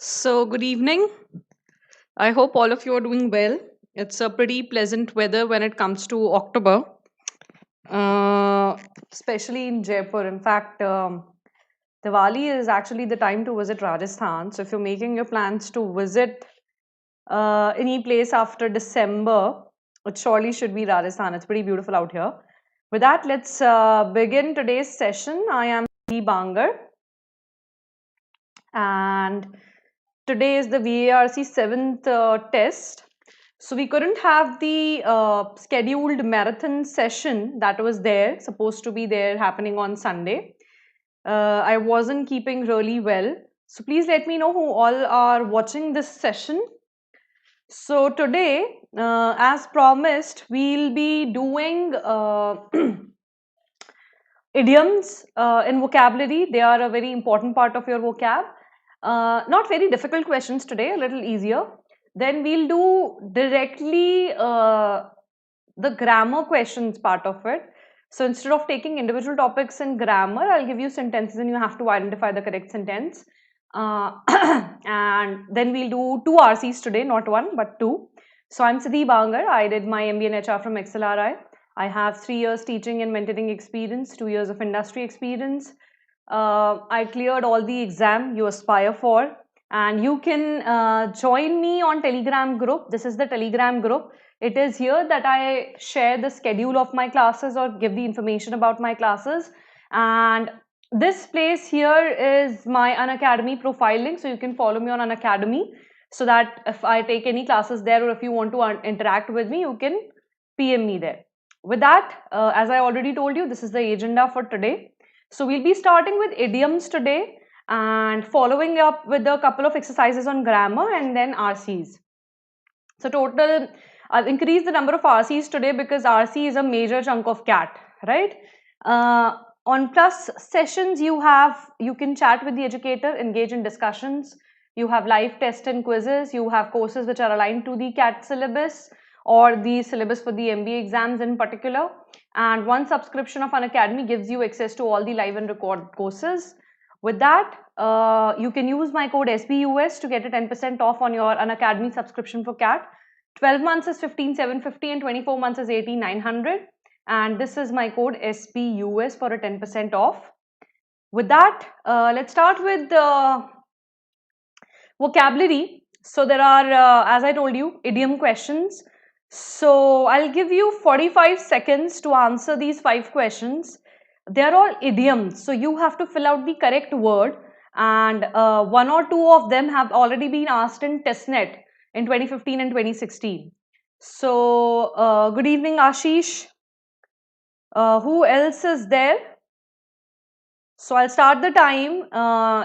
So, good evening. I hope all of you are doing well. It's a pretty pleasant weather when it comes to October, uh, especially in Jaipur. In fact, Diwali is actually the time to visit Rajasthan. So, if you're making your plans to visit any place after December, it surely should be Rajasthan. It's pretty beautiful out here. With that, let's begin today's session. I am Siddhi Bangard, and today is the VARC 7th test. So we couldn't have the scheduled marathon session that was there, supposed to be there happening on Sunday. I wasn't keeping really well. So please let me know who all are watching this session. So today, as promised, we'll be doing idioms in vocabulary. They are a very important part of your vocab. Not very difficult questions today, a little easier. Then we'll do directly the grammar questions part of it. So instead of taking individual topics in grammar, I'll give you sentences and you have to identify the correct sentence. And then we'll do 2 RCs today, not 1 but 2. So I'm Siddhi Bangard. I did my MBA in HR from XLRI. I have 3 years teaching and mentoring experience, 2 years of industry experience. I cleared all the exam you aspire for, and you can join me on Telegram group. This is the Telegram group. It is here that I share the schedule of my classes or give the information about my classes. And this place here is my Unacademy profile link, so you can follow me on Unacademy, so that if I take any classes there or if you want to interact with me, you can PM me there. With that, as I already told you, this is the agenda for today. So we'll be starting with idioms today and following up with a couple of exercises on grammar and then RCs. So total, I'll increase the number of RCs today because RC is a major chunk of CAT, right? On plus sessions, you can chat with the educator, engage in discussions. You have live tests and quizzes. You have courses which are aligned to the CAT syllabus or the syllabus for the MBA exams in particular. And one subscription of Unacademy gives you access to all the live and record courses. With that, you can use my code SBUS to get a 10% off on your Unacademy subscription for CAT. 12 months is 15,750 and 24 months is 18,900. And this is my code SBUS for a 10% off. With that, let's start with vocabulary. So there are, as I told you, idiom questions. So I'll give you 45 seconds to answer these 5 questions. They're all idioms, so you have to fill out the correct word, and 1 or 2 of them have already been asked in testnet in 2015 and 2016. So good evening, Ashish. Who else is there? So I'll start the time.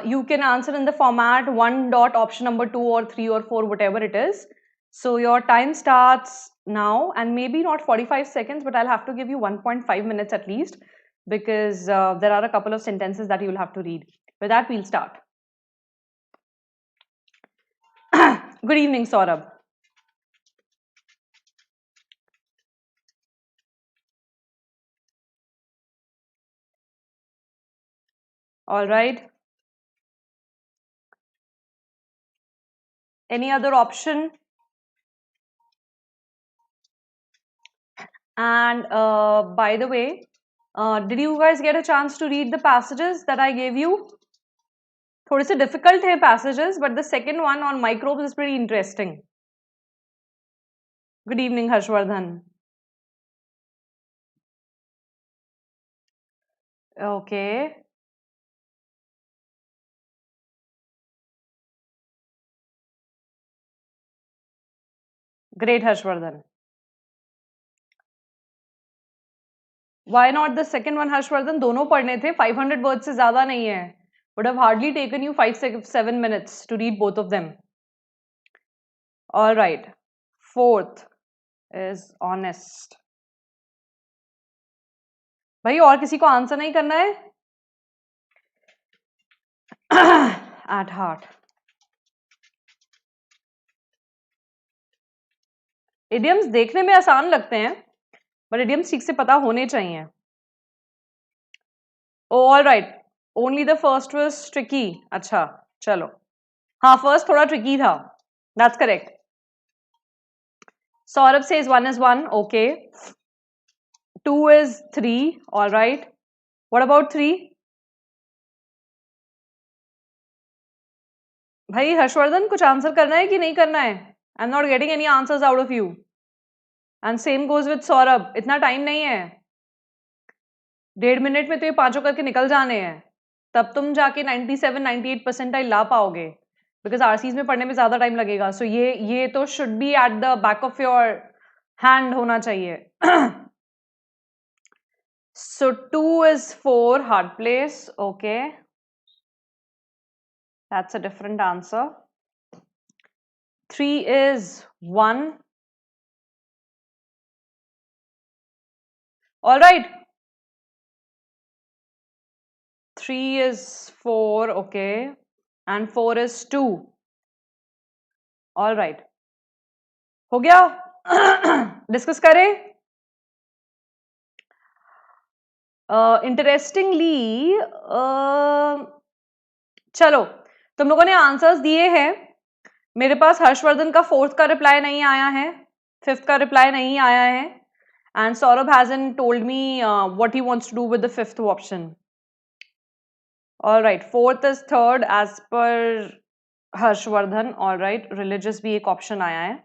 You can answer in the format 1 dot option number 2 or 3 or 4, whatever it is. So your time starts now, and maybe not 45 seconds, but I'll have to give you 1.5 minutes at least, because there are a couple of sentences that you'll have to read. With that, we'll start. Good evening, Saurabh. All right. Any other option? And by the way, did you guys get a chance to read the passages that I gave you? थोड़े से difficult है passages, but the second one on microbes is pretty interesting. Good evening, Harshvardhan. Okay. Great, Harshvardhan. Why not the second one, Harshvardhan? दोनों पढ़ने थे. 500 words से ज़्यादा नहीं है. Would have hardly taken you 5-7 minutes to read both of them. All right. Fourth is honest. भाई और किसी को आंसर नहीं करना है? At heart. Idioms देखने में आसान लगते हैं, but idioms ठीक से पता होने चाहिए. Oh, all right. Only the first was tricky. अच्छा, चलो. हाँ फर्स्ट थोड़ा ट्रिकी था. That's correct. Saurabh says 1 is 1. Okay. 2 is 3. All right. What about 3? भाई हर्षवर्धन कुछ आंसर करना है कि नहीं करना है? आई am not getting any answers out of you. And same goes with Saurabh. इतना टाइम नहीं है. 1.5 मिनट में तो ये पांचों करके निकल जाने हैं. तब तुम जाके 97-98 परसेंटाइल ला पाओगे. बिकॉज आरसीज में पढ़ने में ज्यादा टाइम लगेगा. सो ये तो should be at the back of your hand होना चाहिए. So 2 is 4, hard place. Okay. That's a different answer. 3 is 1. All right. 3 is 4. Okay. And 4 is 2. All right. हो गया? डिस्कस करें? इंटरेस्टिंगली चलो तुम लोगों ने आंसर्स दिए हैं. मेरे पास हर्षवर्धन का 4th का रिप्लाई नहीं आया है. 5th का रिप्लाई नहीं आया है. And Saurabh hasn't told me what he wants to do with the 5th option. All right. 4th is 3rd as per Harshvardhan. All right. Religious भी एक ऑप्शन आया है.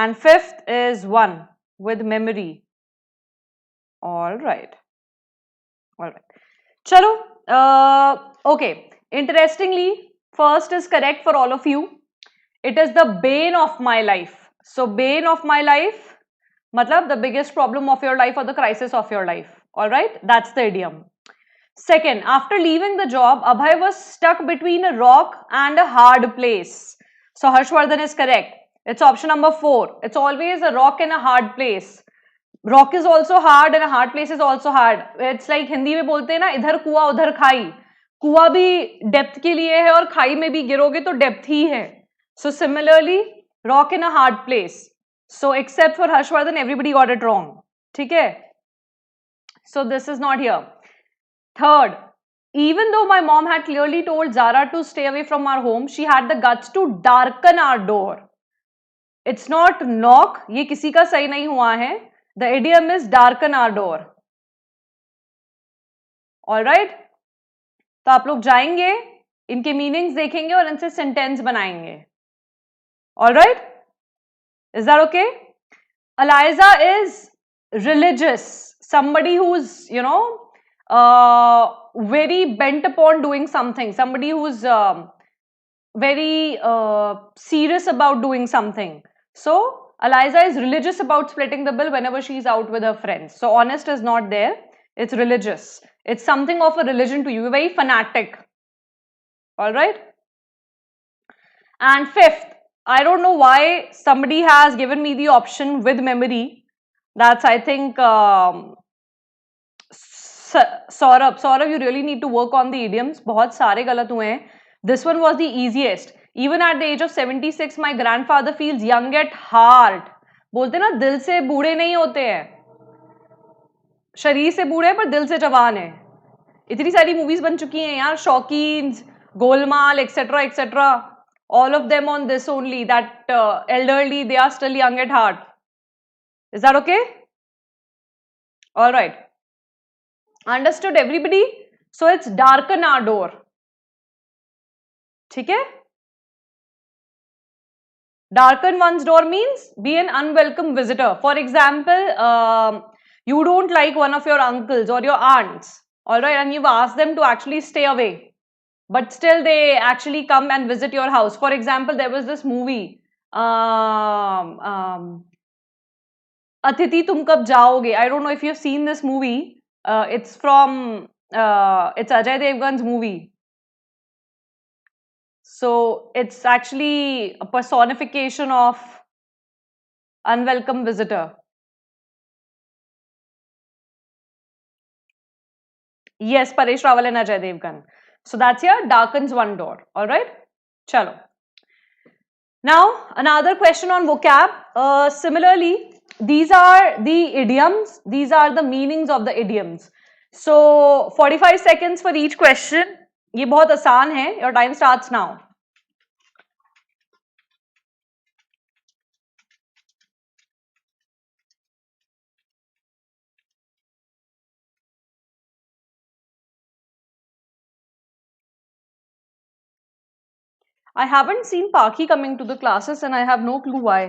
And 5th is 1 with memory. All right. All right. Chalo. Okay. Interestingly, first is correct for all of you. It is the bane of my life. So, bane of my life, matlab the biggest problem of your life or the crisis of your life. All right. That's the idiom. Second, after leaving the job, Abhay was stuck between a rock and a hard place. So, Harshvardhan is correct. It's option number 4. It's always a rock and a hard place. Rock is also hard and a hard place is also hard. It's like Hindi में बोलते हैं ना, इधर कुआं उधर खाई. कुआं भी डेप्थ के लिए है और खाई में भी गिरोगे तो डेप्थ ही है. So similarly, rock in a hard place. So except for Harshvardhan, everybody got it wrong. ठीक है? So this is not here. Third, even though my mom had clearly told Zara to stay away from our home, she had the guts to darken our door. It's not knock. ये किसी का सही नहीं हुआ है. The idiom is darken our door. All right. तो आप लोग जाएंगे, इनके मीनिंग्स देखेंगे और इनसे सेंटेंस बनाएंगे. All right. Is that okay? Eliza is religious. Somebody who's, you know, very bent upon doing something. Somebody who's very serious about doing something. So, Eliza is religious about splitting the bill whenever she's out with her friends. So, honest is not there. It's religious. It's something of a religion to you. You're very fanatic. All right. And 5th, I don't know why somebody has given me the option with memory. That's, I think, Saurabh, you really need to work on the idioms. बहुत सारे गलत हुए हैं. This one was the easiest. Even at the age of 76, my grandfather feels young at heart. बोलते ना दिल से बूढ़े नहीं होते हैं. शरीर से बूढ़े पर दिल से जवान है. इतनी सारी मूवीज बन चुकी हैं यार. शौकीन्स, Golmaal, etc. etc. All of them on this only. That elderly, they are still young at heart. Is that okay? All right. Understood everybody? So it's darken our door. ठीक है? Darken one's door means be an unwelcome visitor. For example, you don't like one of your uncles or your aunts, all right, and you've asked them to actually stay away, but still they actually come and visit your house. For example, there was this movie, Atiti Tum Kab Jaoge. I don't know if you've seen this movie. It's from, it's Ajay Devgan's movie. So it's actually a personification of unwelcome visitor. Yes, Paresh Rawal and Ajay Devgan. So that's here, darkens one door. All right. Chalo. Now another question on vocab. Similarly, these are the idioms. These are the meanings of the idioms. So 45 seconds for each question. ये बहुत आसान है. Your time starts now. I haven't seen Paki coming to the classes and I have no clue why.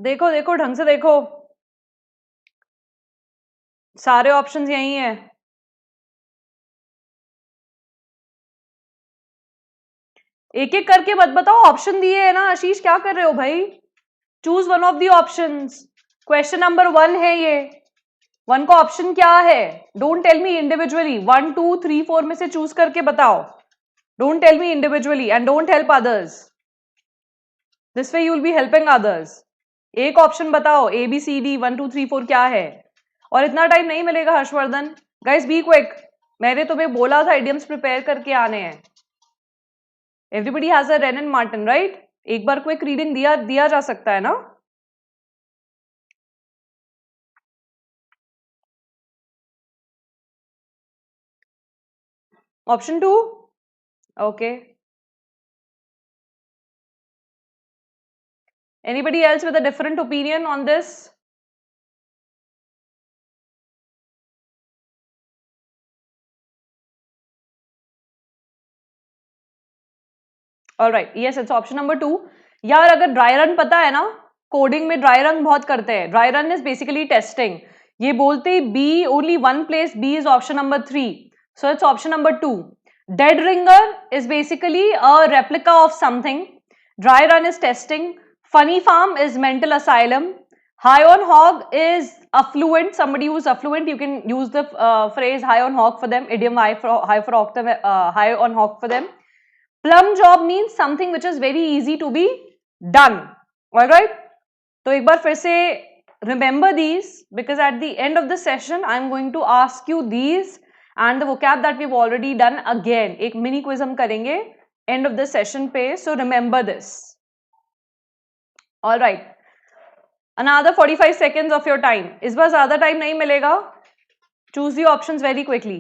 देखो देखो ढंग से देखो, सारे ऑप्शंस यही हैं। एक एक करके मत बताओ, ऑप्शन दिए है ना आशीष, क्या कर रहे हो भाई? Choose one of the options. Question number 1 है ये। 1 का ऑप्शन क्या है? डोंट टेल मी इंडिविजुअली, 1 2 3 4 में से चूज करके बताओ। Don't tell me individually and don't help others, this way you will be helping others. एक ऑप्शन बताओ, ए बी सी डी 1 2 3 4 क्या है? और इतना टाइम नहीं मिलेगा हर्षवर्धन, गाइस बी क्विक। मैंने तुम्हें बोला था इडियम्स प्रिपेयर करके आने हैं। Everybody has a rain and Martin, right? एक बार क्विक रीडिंग दिया जा सकता है ना? Option 2, okay. Anybody else with a different opinion on this? All right, yes, it's option number 2. यार अगर ड्राई रन पता है ना, कोडिंग में ड्राई रन बहुत करते हैं। Dry run is basically testing. ये बोलते ही B, only one place B is option number 3, so it's option number 2. Dead ringer is basically a replica of something. Dry run is testing. Funny farm is mental asylum. High on hog is affluent, somebody who's affluent. You can use the phrase high on hog for them, idiom high on hog for them. Plum job means something which is very easy to be done. All right? तो एक बार फिर से remember these, because at the end of the session I'm going to ask you these and the vocab that we've already done again. एक mini quiz हम करेंगे end of the session पे, so remember this. All right. Another 45 seconds of your time. इस बार ज्यादा time नहीं मिलेगा. Choose the options very quickly.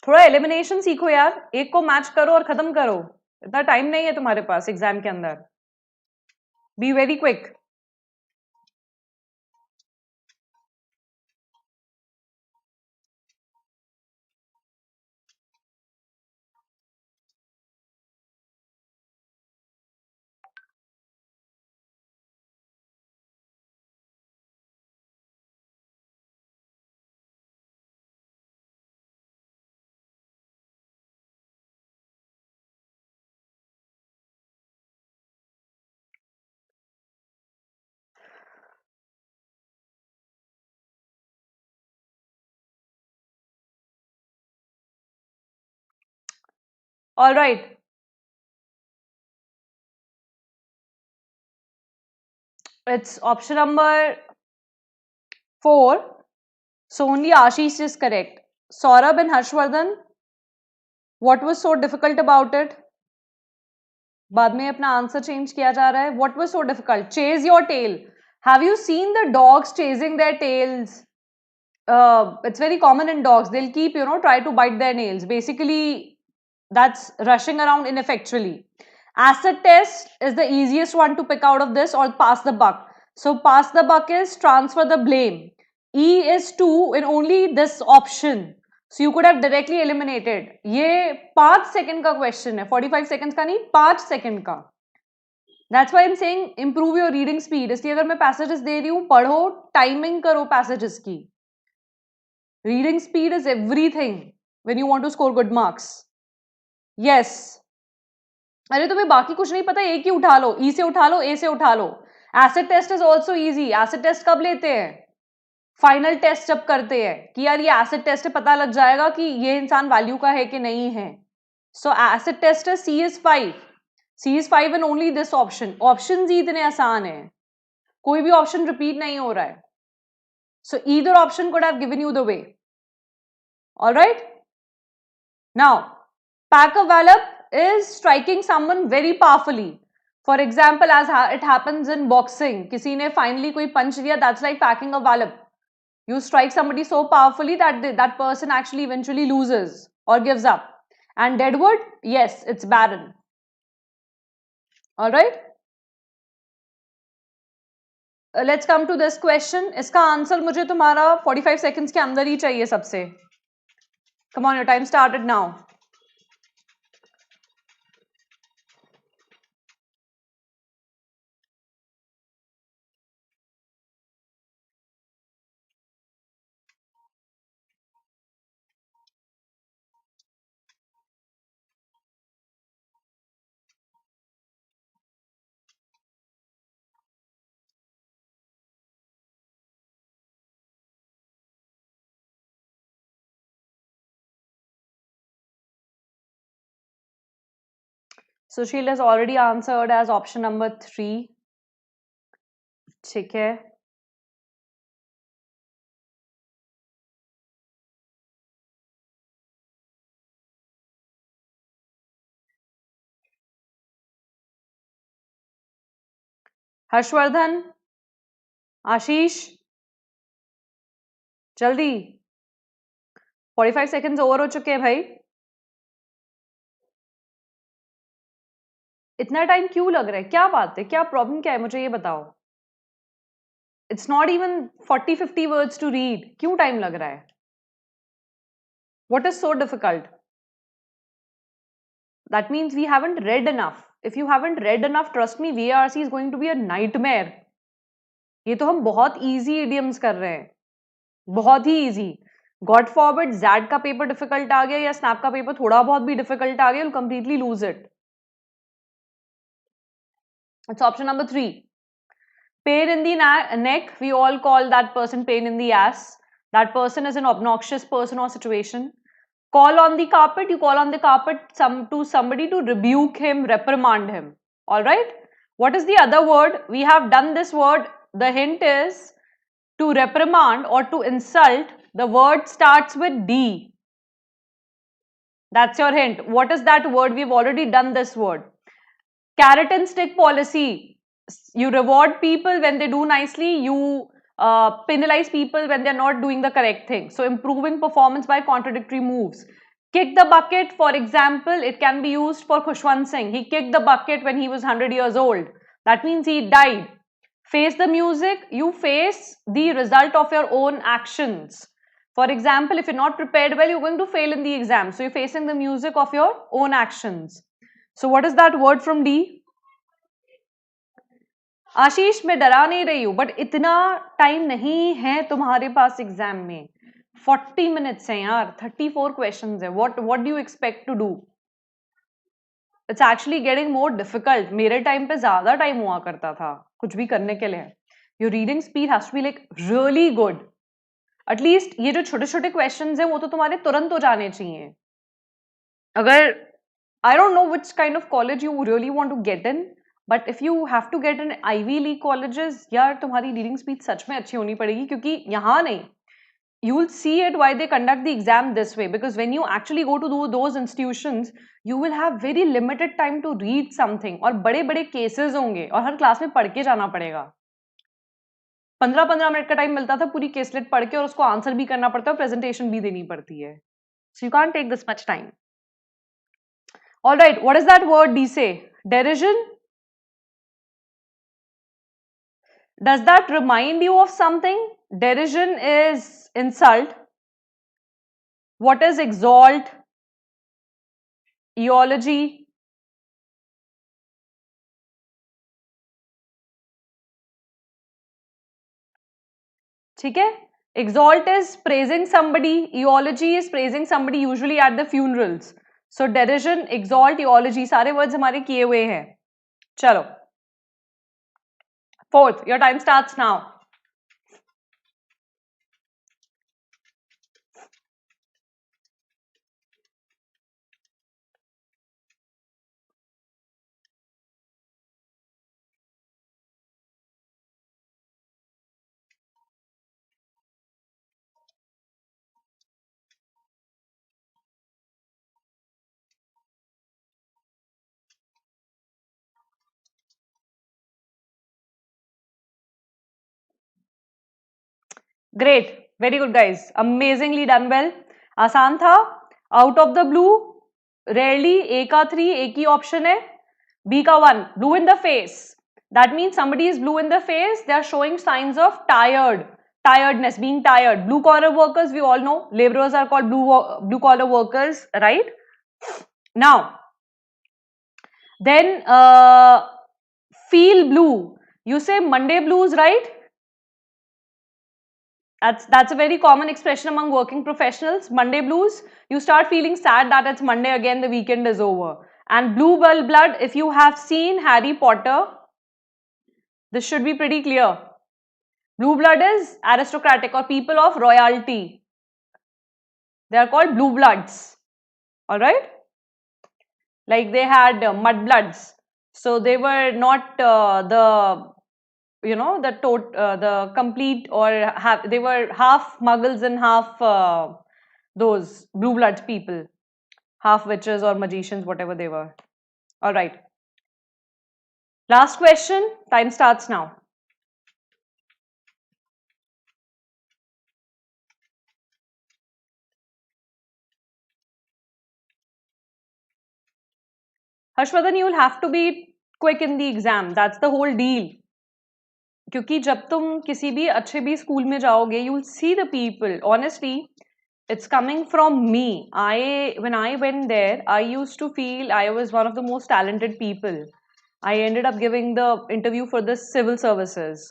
थोड़ा elimination सीखो यार, एक को मैच करो और खत्म करो. इतना टाइम नहीं है तुम्हारे पास एग्जाम के अंदर. Be very quick. All right. It's option number 4. So only Ashish is correct. Saurabh and Harshvardhan, what was so difficult about it? बाद में अपना आंसर चेंज किया जा रहा है. What was so difficult? Chase your tail. Have you seen the dogs chasing their tails? It's very common in dogs. They'll keep, try to bite their nails. Basically, that's rushing around ineffectually. Acid test is the easiest one to pick out of this, or pass the buck. So pass the buck is transfer the blame. E is 2 in only this option. So you could have directly eliminated. ये 5 second का question है, 45 seconds का नहीं, 5 second का. That's why I'm saying improve your reading speed. इसलिए अगर मैं passages दे रही हूँ, पढ़ो, टाइमिंग करो passages की. Reading speed is everything when you want to score good marks. Yes. अरे तुम्हें बाकी कुछ नहीं पता, एक ही उठा लो. ई से उठा लो, ए से उठा लो. Acid test is also easy. Acid test कब लेते हैं? फाइनल टेस्ट जब करते हैं कि यार ये एसिड टेस्ट है, पता लग जाएगा कि ये इंसान वैल्यू का है कि नहीं है. सो एसिड टेस्ट है C is 5. C is 5 and only this option. Option ही इतने आसान है, कोई भी ऑप्शन रिपीट नहीं हो रहा है. So either option could have given you the way. All right. Now, pack a wallop is striking someone very powerfully. For example, as it happens in boxing, किसी ने finally कोई punch दिया, that's like packing a wallop. You strike somebody so powerfully that that person actually eventually loses or gives up. And deadwood, yes, it's barren. All right. Let's come to this question. इसका answer मुझे तुम्हारा 45 seconds के अंदर ही चाहिए सबसे. Come on, your time started now. Sushil has already answered as option number 3. ठीक है. हर्षवर्धन, आशीष, जल्दी. 45 सेकेंड्स ओवर हो चुके हैं भाई. इतना टाइम क्यों लग रहा है? क्या बात है? क्या प्रॉब्लम क्या है? मुझे ये बताओ. It's not even 40-50 words to read. क्यों टाइम लग रहा है? What is so difficult? That means we haven't read enough. If you haven't read enough, trust me, VARC is going to be a nightmare. ये तो हम बहुत easy idioms कर रहे हैं, बहुत ही easy. God forbid ZAD का पेपर डिफिकल्ट आ गया या स्नैप का पेपर थोड़ा बहुत भी डिफिकल्ट आ गया, you'll completely lose it. It's option number 3. Pain in the neck, we all call that person pain in the ass. That person is an obnoxious person or situation. Call on the carpet, you call on the carpet to somebody to rebuke him, reprimand him. All right. What is the other word? We have done this word. The hint is to reprimand or to insult. The word starts with D. That's your hint. What is that word? We've already done this word. Carrot and stick policy. You reward people when they do nicely. You penalize people when they're not doing the correct thing. So improving performance by contradictory moves. Kick the bucket, for example, it can be used for Khushwant Singh. He kicked the bucket when he was 100 years old. That means he died. Face the music, you face the result of your own actions. For example, if you're not prepared well, you're going to fail in the exam. So you're facing the music of your own actions. So what is that word from D? आशीष, मैं डरा नहीं रही हूं, but इतना time नहीं है तुम्हारे पास exam में. 40 मिनट्स हैं यार, 34 क्वेश्चंस है. What do you expect to do? It's actually getting more difficult. मेरे टाइम पे ज्यादा टाइम हुआ करता था कुछ भी करने के लिए. Your reading speed has to be like really good. At least ये जो छोटे छोटे क्वेश्चंस हैं वो तो तुम्हारे तुरंत हो जाने चाहिए. अगर I don't know which kind of college you really want to get in, but if you have to get in Ivy League colleges, यार तुम्हारी रीडिंग स्पीड सच में अच्छी होनी पड़ेगी. क्योंकि यहाँ नहीं, you will see it why they conduct the exam this way, because when you actually go to those institutions, you will have very limited time to read something. और बड़े बड़े cases होंगे और हर क्लास में पढ़ के जाना पड़ेगा. 15-15 मिनट का टाइम मिलता था पूरी केसलेट पढ़ के, और उसको आंसर भी करना पड़ता है और प्रेजेंटेशन भी देनी पड़ती है. So you can't take this much time. All right, what is that word D say? Derision. Does that remind you of something? Derision is insult. What is exalt? Eulogy. ठीक है. Exalt is praising somebody. Eulogy is praising somebody usually at the funerals. So derision, exalt, eulogy सारे words हमारे किए हुए हैं. चलो. Fourth, your time starts now. Great. Very good, guys. Amazingly done well. आसान था. Out of the blue, rarely A का 3, A की option है. B का 1, blue in the face. That means somebody is blue in the face. They are showing signs of tiredness, being tired. Blue collar workers, we all know. Laborers are called blue collar workers, right? Now, then feel blue. You say Monday blues, right? That's a very common expression among working professionals. Monday blues. You start feeling sad that it's Monday again, the weekend is over. And blue blood, if you have seen Harry Potter, this should be pretty clear. Blue blood is aristocratic or people of royalty. They are called blue bloods. Alright? Like they had mud bloods. So they were not the complete, or they were half muggles and half those blue blood people, half witches or magicians, whatever they were. All right, last question. Time starts now. Harshvardhan, you will have to be quick in the exam. That's the whole deal. क्योंकि जब तुम किसी भी अच्छे भी school में जाओगे, you will see the people. Honestly, it's coming from me. When I went there, I used to feel I was one of the most talented people. I ended up giving the interview for the civil services,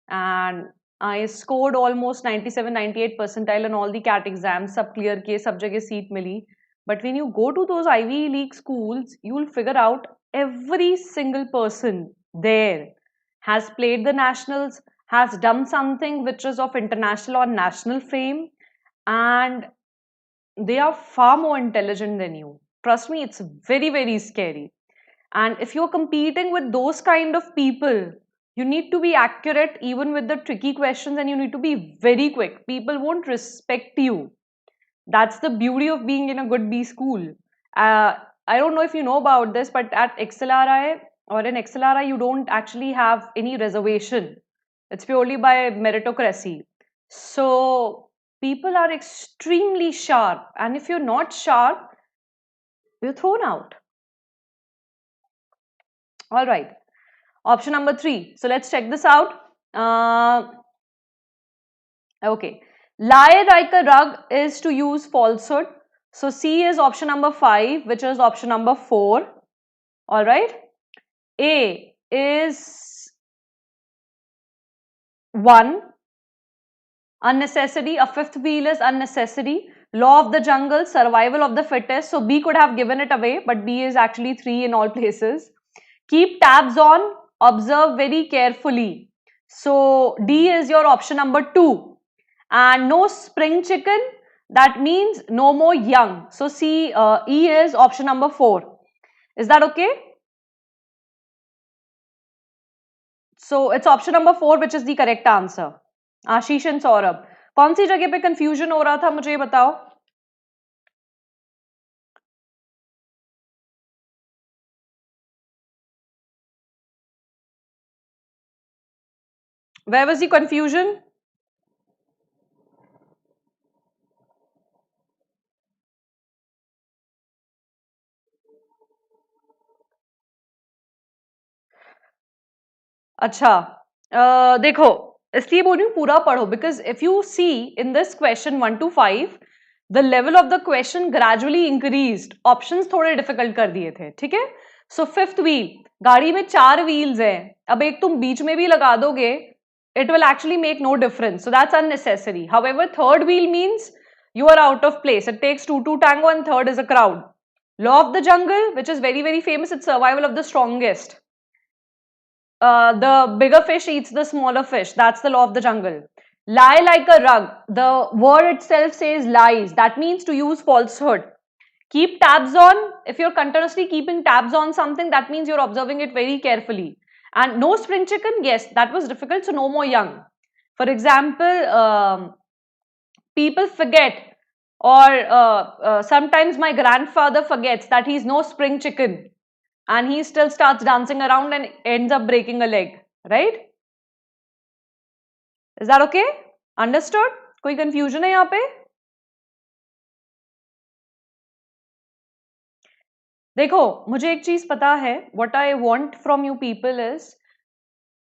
and I scored almost 97, 98 percentile in all the CAT exams. Sab clear kiye, sab jagah seat mili. But when you go to those Ivy League schools, you will figure out every single person there has played the nationals, has done something which is of international or national fame, and they are far more intelligent than you. Trust me, it's very, very scary. And if you're competing with those kind of people, you need to be accurate even with the tricky questions, and you need to be very quick. People won't respect you. That's the beauty of being in a good B school. I don't know if you know about this, but at XLRI or in XLRI, you don't actually have any reservation. It's purely by meritocracy. So people are extremely sharp, and if you're not sharp, you're thrown out. All right. Option number 3. So let's check this out. Okay. Lie like a rug is to use falsehood. So C is option number 5, which is option number 4. All right. A is 1. Unnecessary. A fifth wheel is unnecessary. Law of the jungle, survival of the fittest. So B could have given it away, but B is actually 3 in all places. Keep tabs on, observe very carefully. So D is your option number 2. And no spring chicken, that means no more young. So E is option number 4. Is that okay? So it's option number 4 which is the correct answer. Ashish and Saurabh. कौन सी जगह पे confusion हो रहा था मुझे ये बताओ. Where was the confusion? अच्छा, देखो, इसलिए बोल रही हूँ पूरा पढ़ो, because if you see in this question 1 to 5, the level of the question gradually increased. Options थोड़े difficult कर दिए थे, ठीक है? So fifth wheel, गाड़ी में 4 wheels हैं, अब एक तुम बीच में भी लगा दोगे, it will actually make no difference. So that's unnecessary. However, third wheel means you are out of place. It takes 2 to tango and third is a crowd. Law of the jungle, which is very, very famous, it's survival of the strongest. The bigger fish eats the smaller fish. That's the law of the jungle. Lie like a rug. The word itself says lies. That means to use falsehood. Keep tabs on. If you're continuously keeping tabs on something, that means you're observing it very carefully. And no spring chicken, yes, that was difficult, so no more young. For example, people forget, or sometimes my grandfather forgets that he's no spring chicken, and he still starts dancing around and ends up breaking a leg, right? Is that okay? Understood? कोई confusion है यहाँ पे? देखो, मुझे एक चीज पता है, what I want from you people is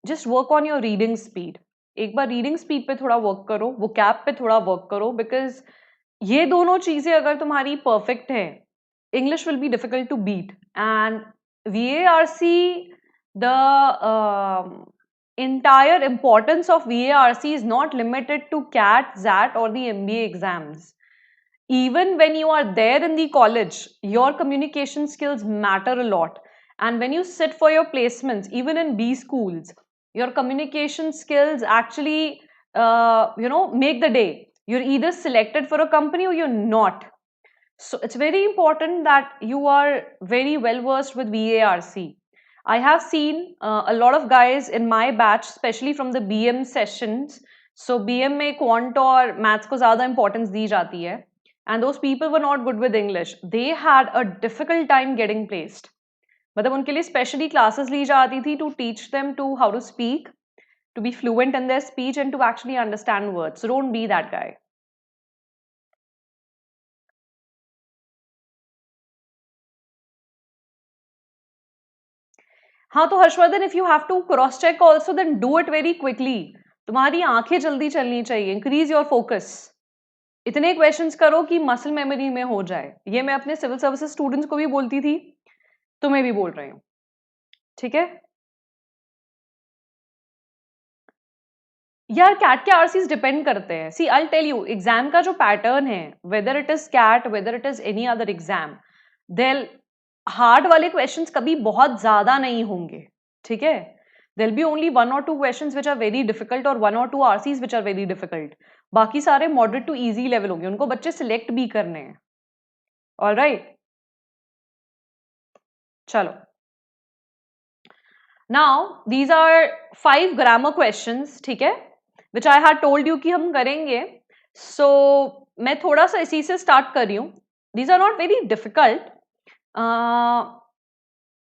just work on your reading speed. एक बार रीडिंग स्पीड पे थोड़ा वर्क करो, वो कैप पे थोड़ा वर्क करो, बिकॉज ये दोनों चीजें अगर तुम्हारी परफेक्ट है, English will be difficult to beat. And VARC, the entire importance of VARC is not limited to CAT, XAT or the MBA exams. Even when you are there in the college, your communication skills matter a lot. And when you sit for your placements, even in B schools, your communication skills actually, make the day. You're either selected for a company or you're not. So it's very important that you are very well versed with VARC. I have seen a lot of guys in my batch, especially from the BM sessions. So BM में quant और maths को ज़्यादा importance दी जाती है. And those people were not good with English. They had a difficult time getting placed. मतलब उनके लिए specially classes ली जाती थी to teach them to how to speak, to be fluent in their speech and to actually understand words. So don't be that guy. हाँ तो Harshvardhan, if you have to cross check also then do it very quickly. तुम्हारी आंखें जल्दी चलनी चाहिए. Increase your focus. इतने questions करो कि मसल मेमोरी में हो जाए. ये मैं अपने सिविल सर्विसेज स्टूडेंट्स को भी बोलती थी, तुम्हें भी बोल रही हूँ. ठीक है यार, कैट के आरसीज डिपेंड करते हैं. See I tell you, exam का जो पैटर्न है, whether it is CAT, whether it is any other exam, देल हार्ड वाले क्वेश्चंस कभी बहुत ज्यादा नहीं होंगे. ठीक है, there'll be only 1 or 2 questions which are very difficult or 1 or 2 RCs which are very difficult. बाकी सारे moderate to easy level होंगे. उनको बच्चे select भी करने हैं. All right. चलो. Now these are 5 grammar questions. ठीक है, which I had told you कि हम करेंगे. So मैं थोड़ा सा इसी से start कर रही हूँ. These are not very difficult.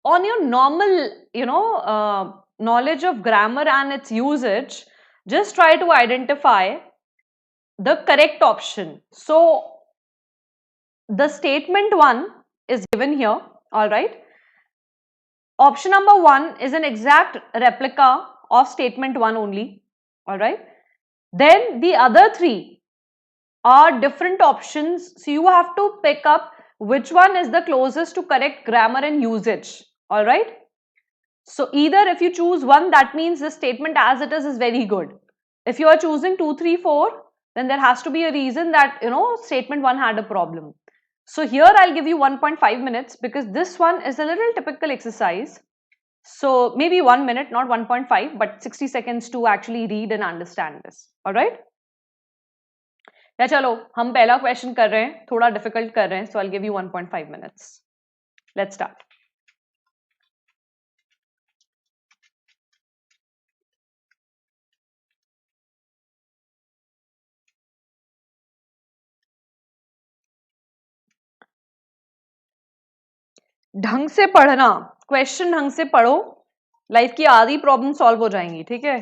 On your normal, knowledge of grammar and its usage, just try to identify the correct option. So the statement 1 is given here. All right, option number 1 is an exact replica of statement 1 only. All right, then the other 3 are different options, so you have to pick up which one is the closest to correct grammar and usage. All right, so either if you choose one, that means the statement as it is very good. If you are choosing 2, 3, 4, then there has to be a reason that statement 1 had a problem. So here I'll give you 1.5 minutes because this one is a little typical exercise. So maybe 1 minute, not 1.5, but 60 seconds to actually read and understand this. All right? या चलो हम पहला question कर रहे हैं, थोड़ा difficult कर रहे हैं. So I'll give you 1.5 minutes. Let's start. ढंग से पढ़ना, क्वेश्चन ढंग से पढ़ो, लाइफ की आधी प्रॉब्लम सॉल्व हो जाएंगी. ठीक है,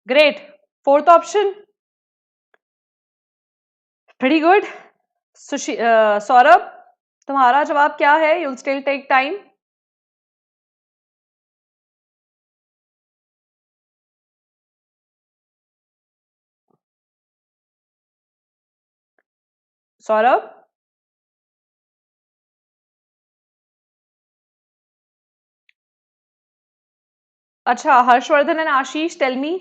great. Fourth option, pretty good. Saurabh, तुम्हारा जवाब क्या है? You'll still take time. Saurabh, अच्छा. Harshvardhan and Ashish, tell me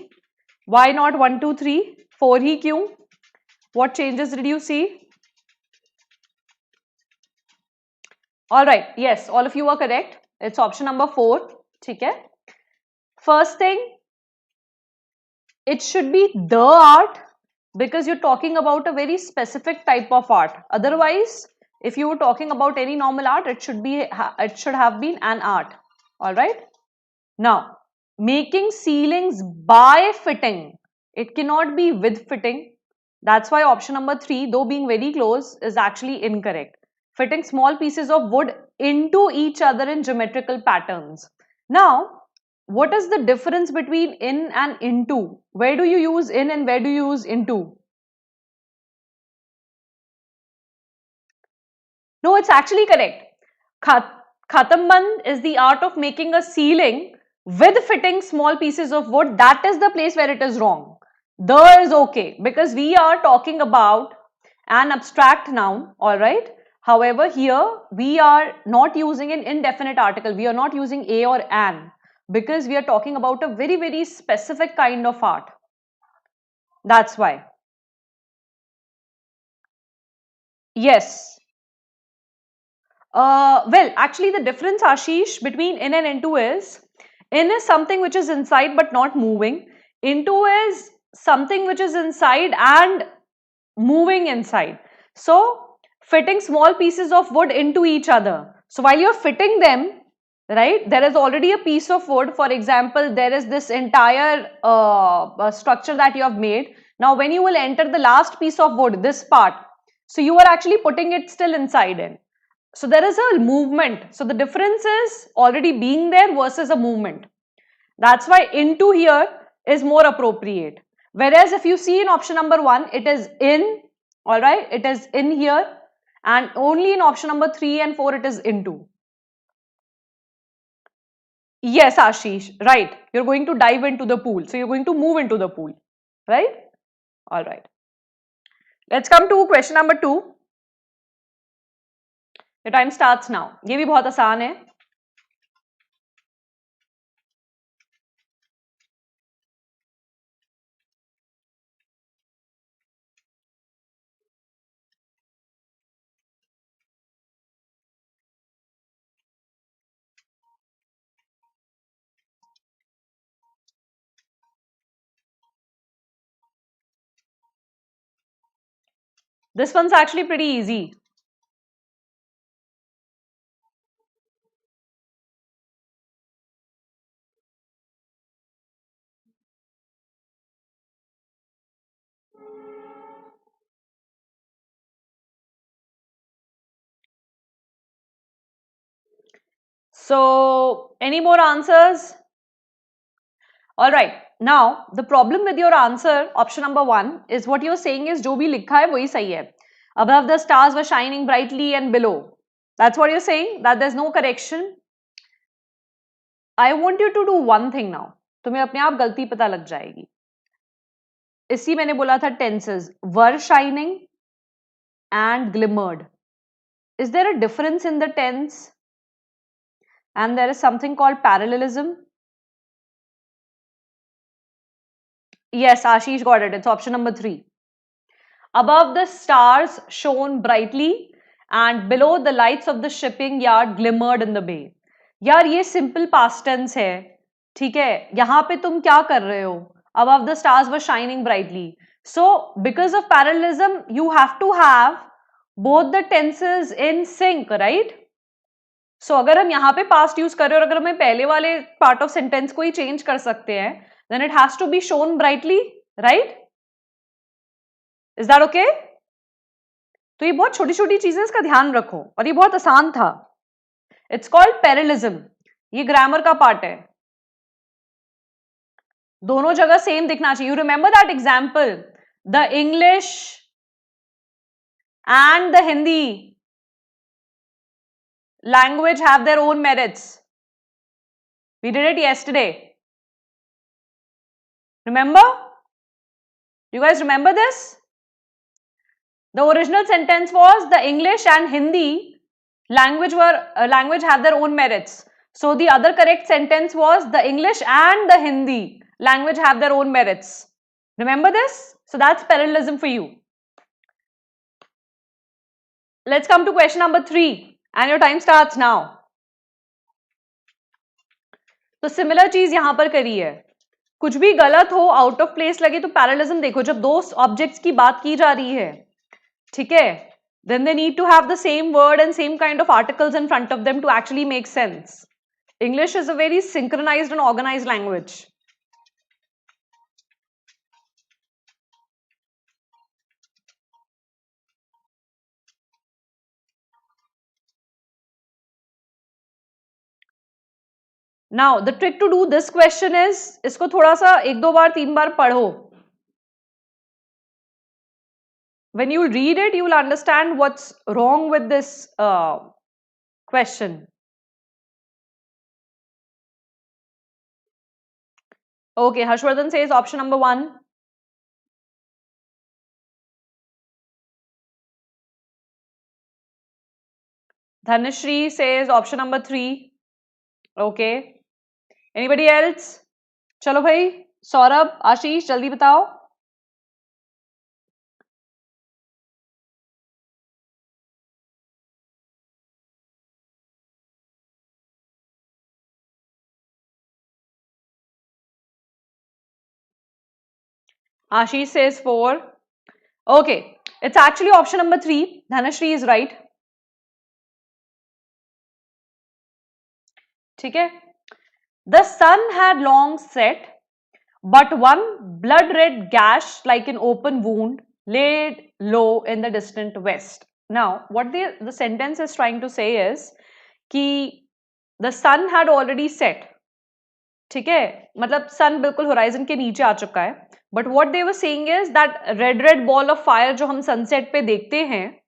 why not 1, 2, 3, 4 ही क्यों? What changes did you see? All right, yes, all of you are correct. It's option number 4. ठीक है, first thing, it should be the art because you're talking about a very specific type of art. Otherwise, if you were talking about any normal art, it should have been an art. All right, now making ceilings by fitting, it cannot be with fitting. That's why option number 3, though being very close, is actually incorrect. fitting small pieces of wood into each other in geometrical patterns. Now, what is the difference between in and into? Where do you use in and where do you use into? No, it's actually correct. Khatamband is the art of making a ceiling with fitting small pieces of wood. That is the place where it is wrong. The is okay because we are talking about an abstract noun, all right? However, here we are not using an indefinite article. We are not using a or an because we are talking about a very, very specific kind of art. That's why. Yes. Well, actually, the difference, Ashish, between in and into is in is something which is inside but not moving. Into is something which is inside and moving inside. So, fitting small pieces of wood into each other. So, while you're fitting them, right, there is already a piece of wood. For example, there is this entire structure that you have made. Now, when you will enter the last piece of wood, this part, so you are actually putting it still inside in. So there is a movement. So the difference is already being there versus a movement. That's why into here is more appropriate. Whereas if you see in option number 1, it is in, all right, it is in here, and only in option number 3 and 4 it is into. Yes, Ashish, right. You're going to dive into the pool. So you're going to move into the pool, right? All right. Let's come to question number 2. The time starts now. ये भी बहुत आसान है. This one's actually pretty easy. So, any more answers? All right. Now, the problem with your answer, option number 1, is what you're saying is जो भी लिखा है वही सही है. Above the stars were shining brightly and below. That's what you're saying, that there's no correction. I want you to do one thing now. तुम्हें अपने आप गलती पता लग जाएगी. इसी मैंने बोला था tenses. Were shining and glimmered. Is there a difference in the tense? And there is something called parallelism. Yes, Ashish got it. It's option number 3. Above the stars shone brightly and below the lights of the shipping yard glimmered in the bay. यार ये simple past tense है, ठीक है? यहाँ पे तुम क्या कर रहे हो? Above the stars were shining brightly. So because of parallelism, you have to have both the tenses in sync, right? So अगर हम यहाँ पे past use कर रहे हैं और अगर हमें पहले वाले part of sentence को ही change कर सकते हैं, then it has to be shown brightly, right? Is that okay? तो ये बहुत छोटी छोटी चीजें इसका ध्यान रखो और ये बहुत आसान था. It's called parallelism. ये ग्रामर का पार्ट है. दोनों जगह सेम दिखना चाहिए. You remember that example, the English and the Hindi language have their own merits. We did it yesterday. Remember? You guys remember this? The original sentence was the English and Hindi language have their own merits. So the other correct sentence was the English and the Hindi language have their own merits. Remember this? So that's parallelism for you. Let's come to question number 3 and your time starts now. तो similar चीज यहां पर करी है. कुछ भी गलत हो, आउट ऑफ प्लेस लगे तो पैरेललिज्म देखो. जब दो ऑब्जेक्ट्स की बात की जा रही है, ठीक है, then they need to have the same word and same kind of articles in front of them to actually make sense. English is a very synchronized and organized language. Now the trick to do this question is, इसको थोड़ा सा 1-2 बार 3 बार पढ़ो. When you read it, you will understand what's wrong with this question. Okay, Harshvardhan says option number 1. Dhanashri says option number 3. Okay. Anybody else? चलो भाई, सौरभ, आशीष, जल्दी बताओ. Ashish says 4. Okay, it's actually option number 3. Dhanashri is right. ठीक है. The sun had long set, but one blood red gash like an open wound laid low in the distant west. Now, what the sentence is trying to say is कि the sun had already set. ठीक है, मतलब sun बिल्कुल horizon के नीचे आ चुका है. But what they were saying is that red ball of fire जो हम sunset पे देखते हैं,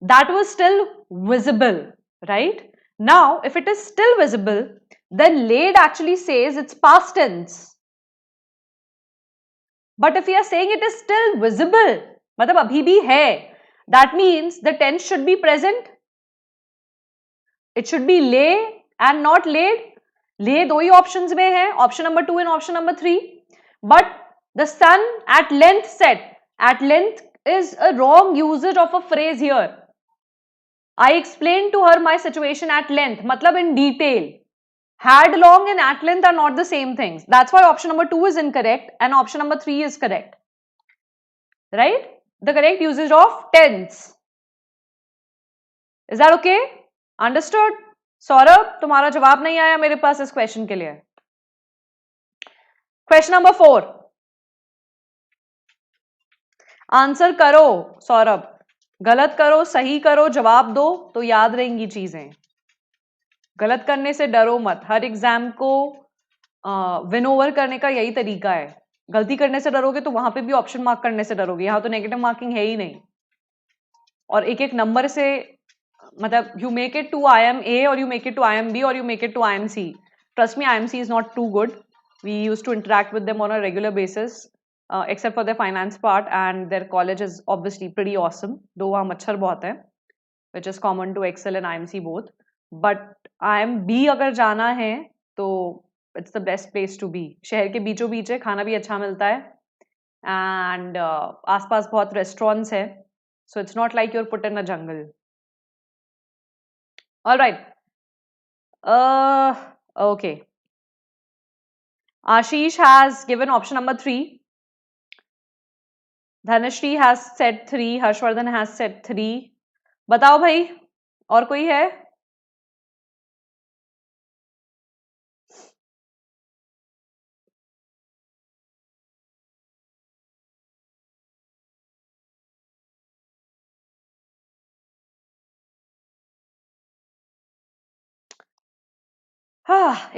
that was still visible, right? Now, if it is still visible, then laid actually says it's past tense. But if we are saying it is still visible, मतलब अभी भी है, that means the tense should be present. It should be lay and not laid. Lay दो ही options में है, option number 2 and option number 3. But the sun at length set. At length is a wrong usage of a phrase here. I explained to her my situation at length, matlab in detail. Had long and at length are not the same things. That's why option number 2 is incorrect and option number 3 is correct. Right? The correct usage of tense. Is that okay? Understood? Saurabh, तुम्हारा जवाब नहीं आया मेरे पास इस question के लिए. Question number 4. Answer करो सौरभ. गलत करो, सही करो, जवाब दो तो याद रहेंगी चीजें. गलत करने से डरो मत. हर एग्जाम को विन ओवर करने का यही तरीका है. गलती करने से डरोगे तो वहां पे भी ऑप्शन मार्क करने से डरोगे. यहां तो नेगेटिव मार्किंग है ही नहीं. और एक एक नंबर से मतलब you make it to IM A or you make it to IM B or you make it to IM C. Trust me, IM C is not too good. We used to interact with them on a regular basis, except for their finance part, and their college is obviously pretty awesome. Though वहाँ मच्छर बहुत है, which is common to Excel and IMC both. But IM B अगर जाना है तो it's the best place to be. शहर के बीचों बीच है, खाना भी अच्छा मिलता है, and आसपास बहुत restaurants है, so it's not like you're put in a jungle. All right. Okay. Ashish has given option number 3. Dhanashri has said 3. Harshvardhan has said 3. बताओ भाई, और कोई है?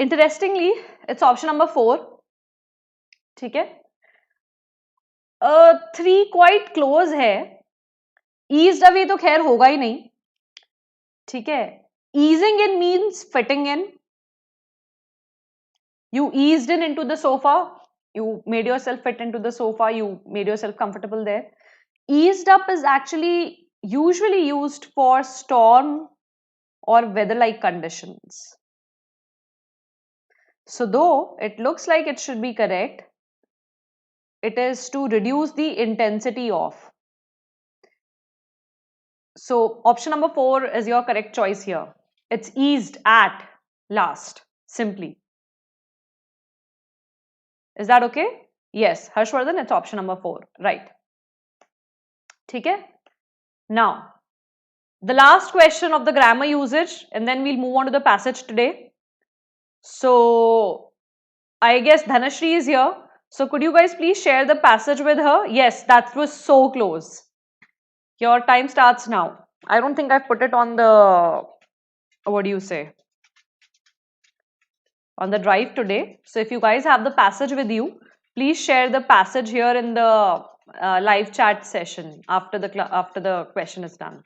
Interestingly, it's option number 4. ठीक है. 3 quite close है. Eased away तो खैर होगा ही नहीं. ठीक है. Easing in means fitting in. You eased in into the sofa. You made yourself fit into the sofa. You made yourself comfortable there. Eased up is actually usually used for storm or weather-like conditions. So though it looks like it should be correct, it is to reduce the intensity of. So option number 4 is your correct choice here. It's eased at last, simply. Is that okay? Yes, Harshvardhan, it's option number 4, right. ठीक है? Now, the last question of the grammar usage, and then we'll move on to the passage today. So, I guess Dhanashri is here. So, could you guys please share the passage with her? Yes, that was so close. Your time starts now. I don't think I've put it on the, what do you say? on the drive today. So if you guys have the passage with you, please share the passage here in the live chat session after the question is done.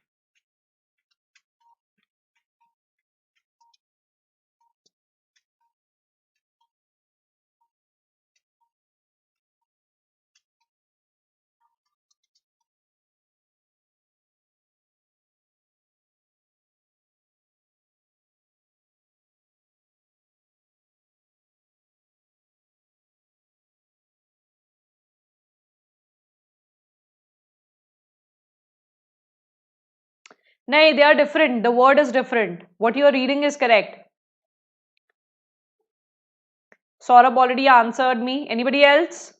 No, they are different. The word is different. What you are reading is correct. Saurabh already answered me. Anybody else?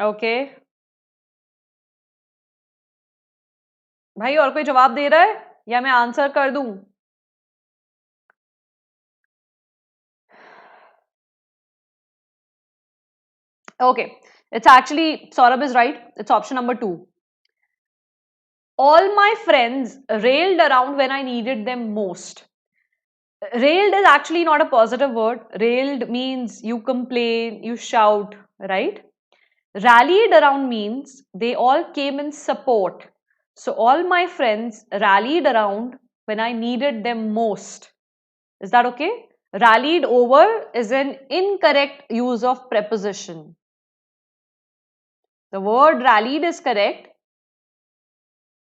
Okay. भाई और कोई जवाब दे रहा है या मैं answer कर दूं? Okay, it's actually, Saurabh is right. It's option number 2. All my friends railed around when I needed them most. Railed is actually not a positive word. Railed means you complain, you shout, right? Rallied around means they all came in support. So all my friends rallied around when I needed them most. Is that okay? Rallied over is an incorrect use of preposition. The word rallied is correct,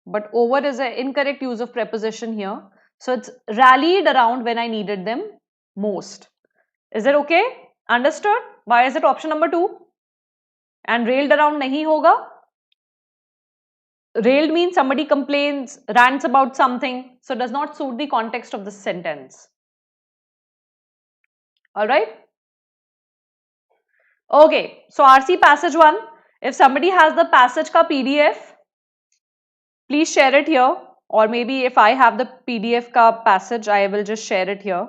but over is an incorrect use of preposition here. So it's rallied around when I needed them most. Is it okay? Understood? Why is it option number 2? And railed around nahi hoga? Railed means somebody complains, rants about something, so does not suit the context of the sentence. Alright? Okay, so RC passage 1. If somebody has the passage ka PDF, please share it here, or maybe if I have the PDF ka passage, I will just share it here.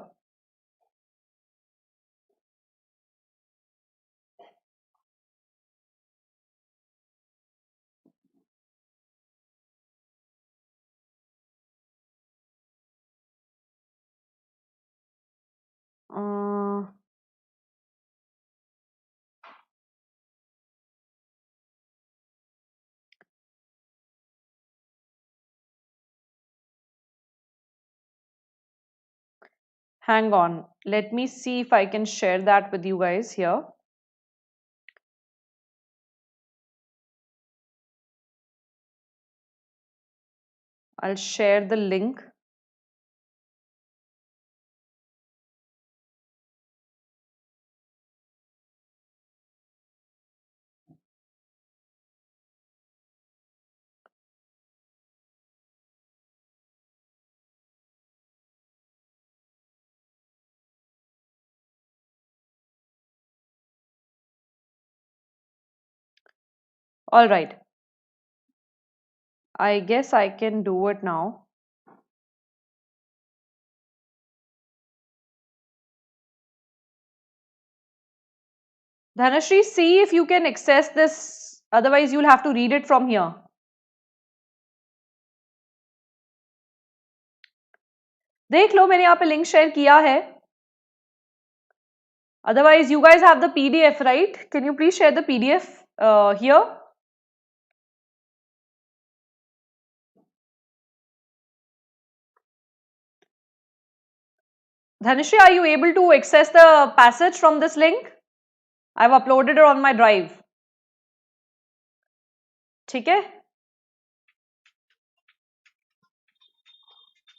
Hang on, let me see if I can share that with you guys here. I'll share the link. All right. I guess I can do it now. Dhanashri, see if you can access this. Otherwise, you'll have to read it from here. देख लो मैंने यहाँ पे link share किया है. Otherwise, you guys have the PDF, right? Can you please share the PDF here? Dhanashri, are you able to access the passage from this link? I've uploaded it on my drive. ठीक है?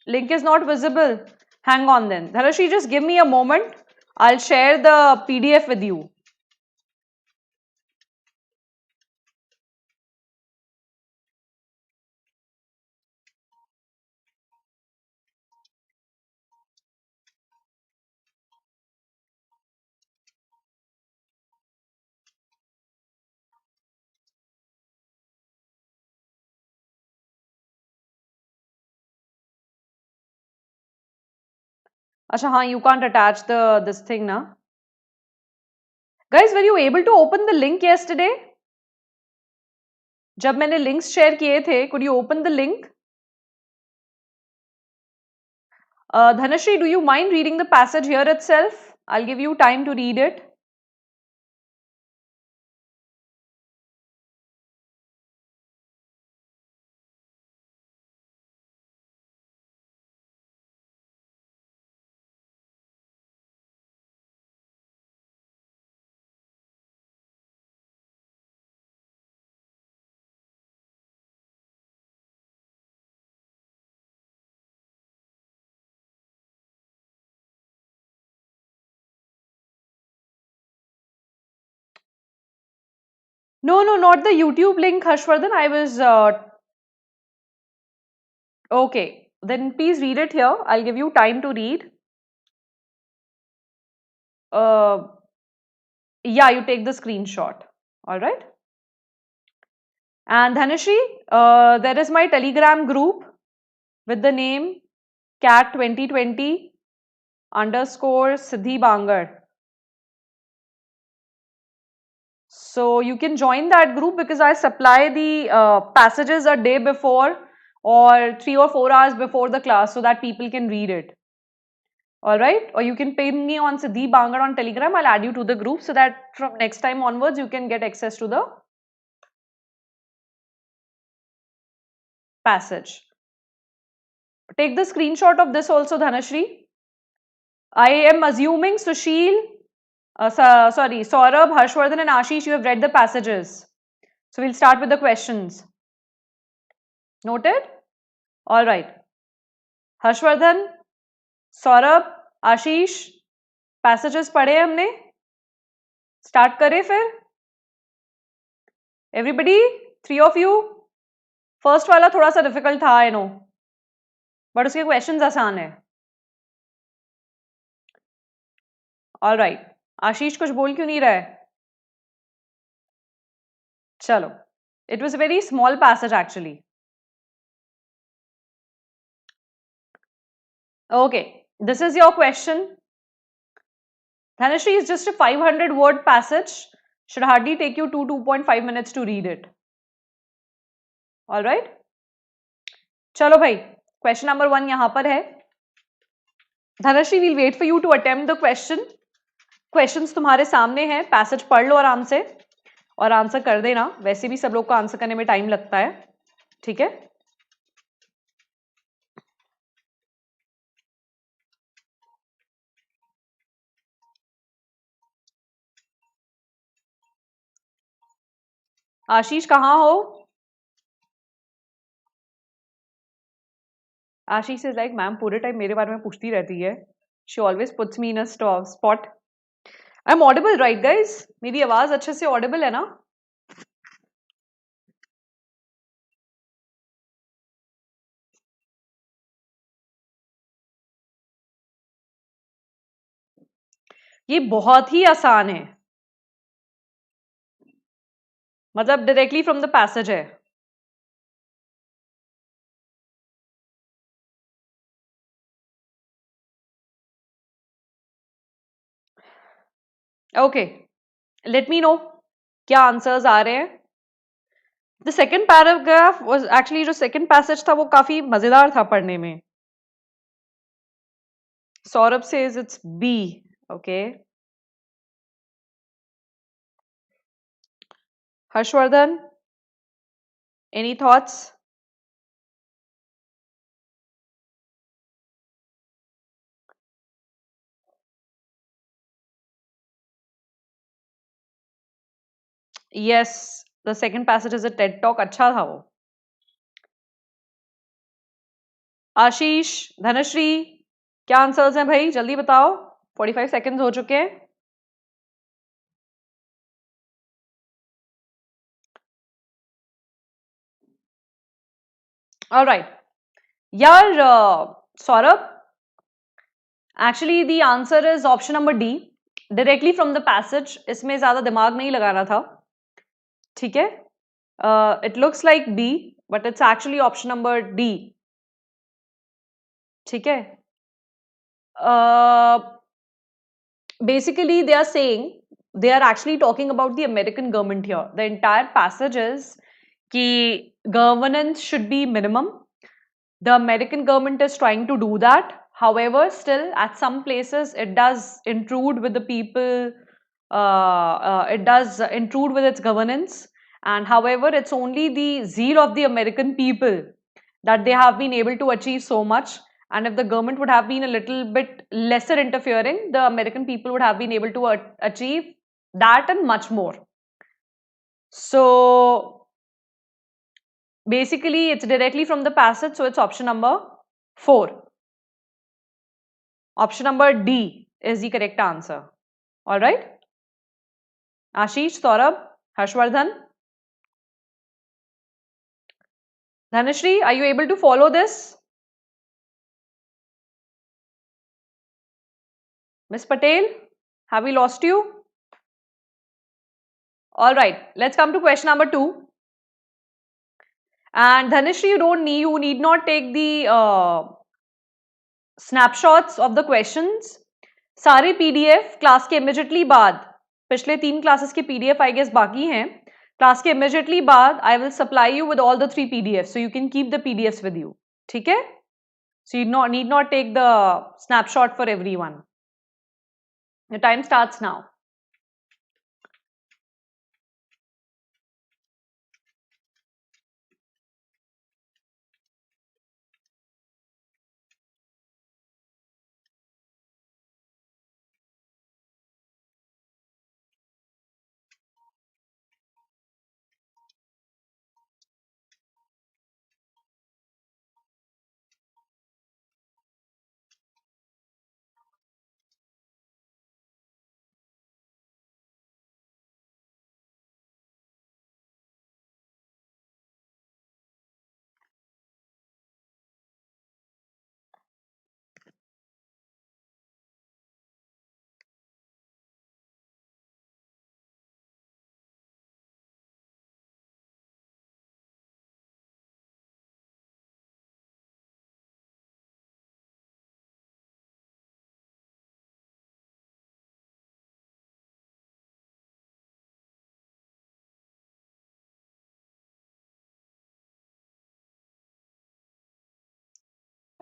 Link is not visible. Hang on then. Dhanashri, just give me a moment. I'll share the PDF with you. Asha, हाँ, you can't attach this thing na. Guys, were you able to open the link yesterday? जब मैंने links share किए थे, could you open the link? Dhanashri, do you mind reading the passage here itself? I'll give you time to read it. No, not the YouTube link, Harshvardhan. I was okay. Then please read it here. I'll give you time to read. Yeah, you take the screenshot. All right. And Dhanashri, there is my Telegram group with the name CAT2020 _ Siddhi Bangard. So you can join that group because I supply the passages a day before or 3 or 4 hours before the class so that people can read it. Alright, or you can ping me on Siddhi Bangard on Telegram. I'll add you to the group so that from next time onwards you can get access to the passage. Take the screenshot of this also, Dhanashri. I am assuming Sushil, Saurabh, Harshvardhan and Ashish, you have read the passages. So we'll start with the questions. Noted? Alright. Harshvardhan, Saurabh, Ashish, passages पढ़े हमने, start करें फिर. Everybody, 3 of you. First वाला थोड़ा सा difficult था, I know, but उसके questions आसान है. ऑलराइट, आशीष कुछ बोल क्यों नहीं रहा है? चलो, it was a very small passage actually. Okay, this is your question. Dhanashri, is just a 500 word passage. Should hardly take you 2.5 minutes to read it. All right. चलो भाई, question number 1 यहाँ पर है. Dhanashri, we'll wait for you to attempt the question. Questions तुम्हारे सामने हैं. Passage पढ़ लो आराम से और आंसर कर देना. वैसे भी सब लोग को आंसर करने में टाइम लगता है. ठीक है. आशीष कहाँ हो? आशीष इज लाइक मैम पूरे टाइम मेरे बारे में पूछती रहती है. She always puts me in a spot. I am audible right guys? मेरी आवाज अच्छे से ऑडिबल है ना? ये बहुत ही आसान है, मतलब डायरेक्टली फ्रॉम द पैसेज है. ओके, लेट मी नो क्या आंसर्स आ रहे हैं. The second paragraph was actually, जो सेकेंड पैसेज था वो काफी मजेदार था पढ़ने में. Saurabh says it's B. Okay, Harshvardhan, any thoughts? Yes, the second passage is a TED talk. अच्छा था वो. आशीष, धनश्री, क्या आंसर्स हैं भाई? जल्दी बताओ. 45 सेकेंड्स हो चुके हैं. All right. यार Saurabh, actually the answer is option number D, directly from the passage. इसमें ज्यादा दिमाग नहीं लगाना था. ठीक है. It looks like B but it's actually option number D. ठीक है. Basically they are saying, they are actually talking about the American government here. The entire passage is कि governance should be minimum. The American government is trying to do that. However, still at some places it does intrude with the people, it does intrude with its governance, and however it's only the zeal of the American people that they have been able to achieve so much. And if the government would have been a little bit lesser interfering, the American people would have been able to achieve that and much more. So basically it's directly from the passage, so it's option number 4. Option number D is the correct answer. All right. Ashish, Saurabh, Harshvardhan, Dhanashri, are you able to follow this? Miss Patel, have we lost you? All right, let's come to question number 2. And Dhanashri, you need not take the snapshots of the questions. सारे PDF class के immediately बाद, पिछले 3 classes के PDF I guess बाकी हैं, class के immediately बाद I will supply you with all the 3 PDFs, so you can keep the PDFs with you. ठीक है? So you need not take the snapshot for everyone. The time starts now.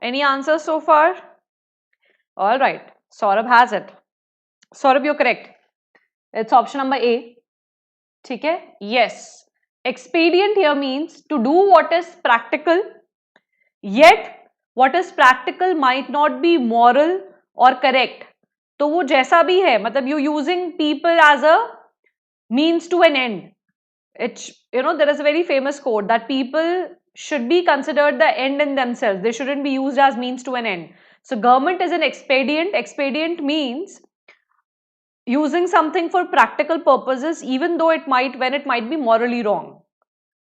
Any answers so far? All right, Saurabh has it. Saurabh, you're correct. It's option number A. ठीक है? Yes. Expedient here means to do what is practical, yet what is practical might not be moral or correct. तो वो जैसा भी है, मतलब you using people as a means to an end. It's, there is a very famous quote that people should be considered the end in themselves. They shouldn't be used as means to an end. So government is an expedient. Expedient means using something for practical purposes, even though it might be morally wrong,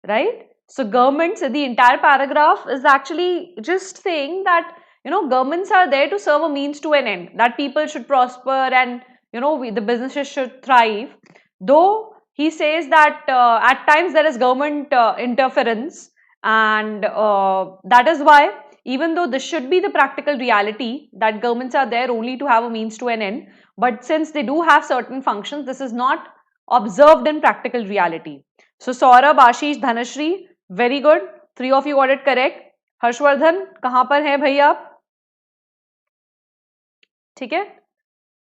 right? So governments, the entire paragraph is actually just saying that, governments are there to serve a means to an end, that people should prosper and, the businesses should thrive. Though he says that at times there is government interference, and that is why, even though this should be the practical reality, that governments are there only to have a means to an end, but since they do have certain functions, this is not observed in practical reality. So Saurabh, Ashish, Dhanashri, very good. 3 of you got it correct. Harshvardhan, कहाँ पर हैं भाई आप? ठीक है?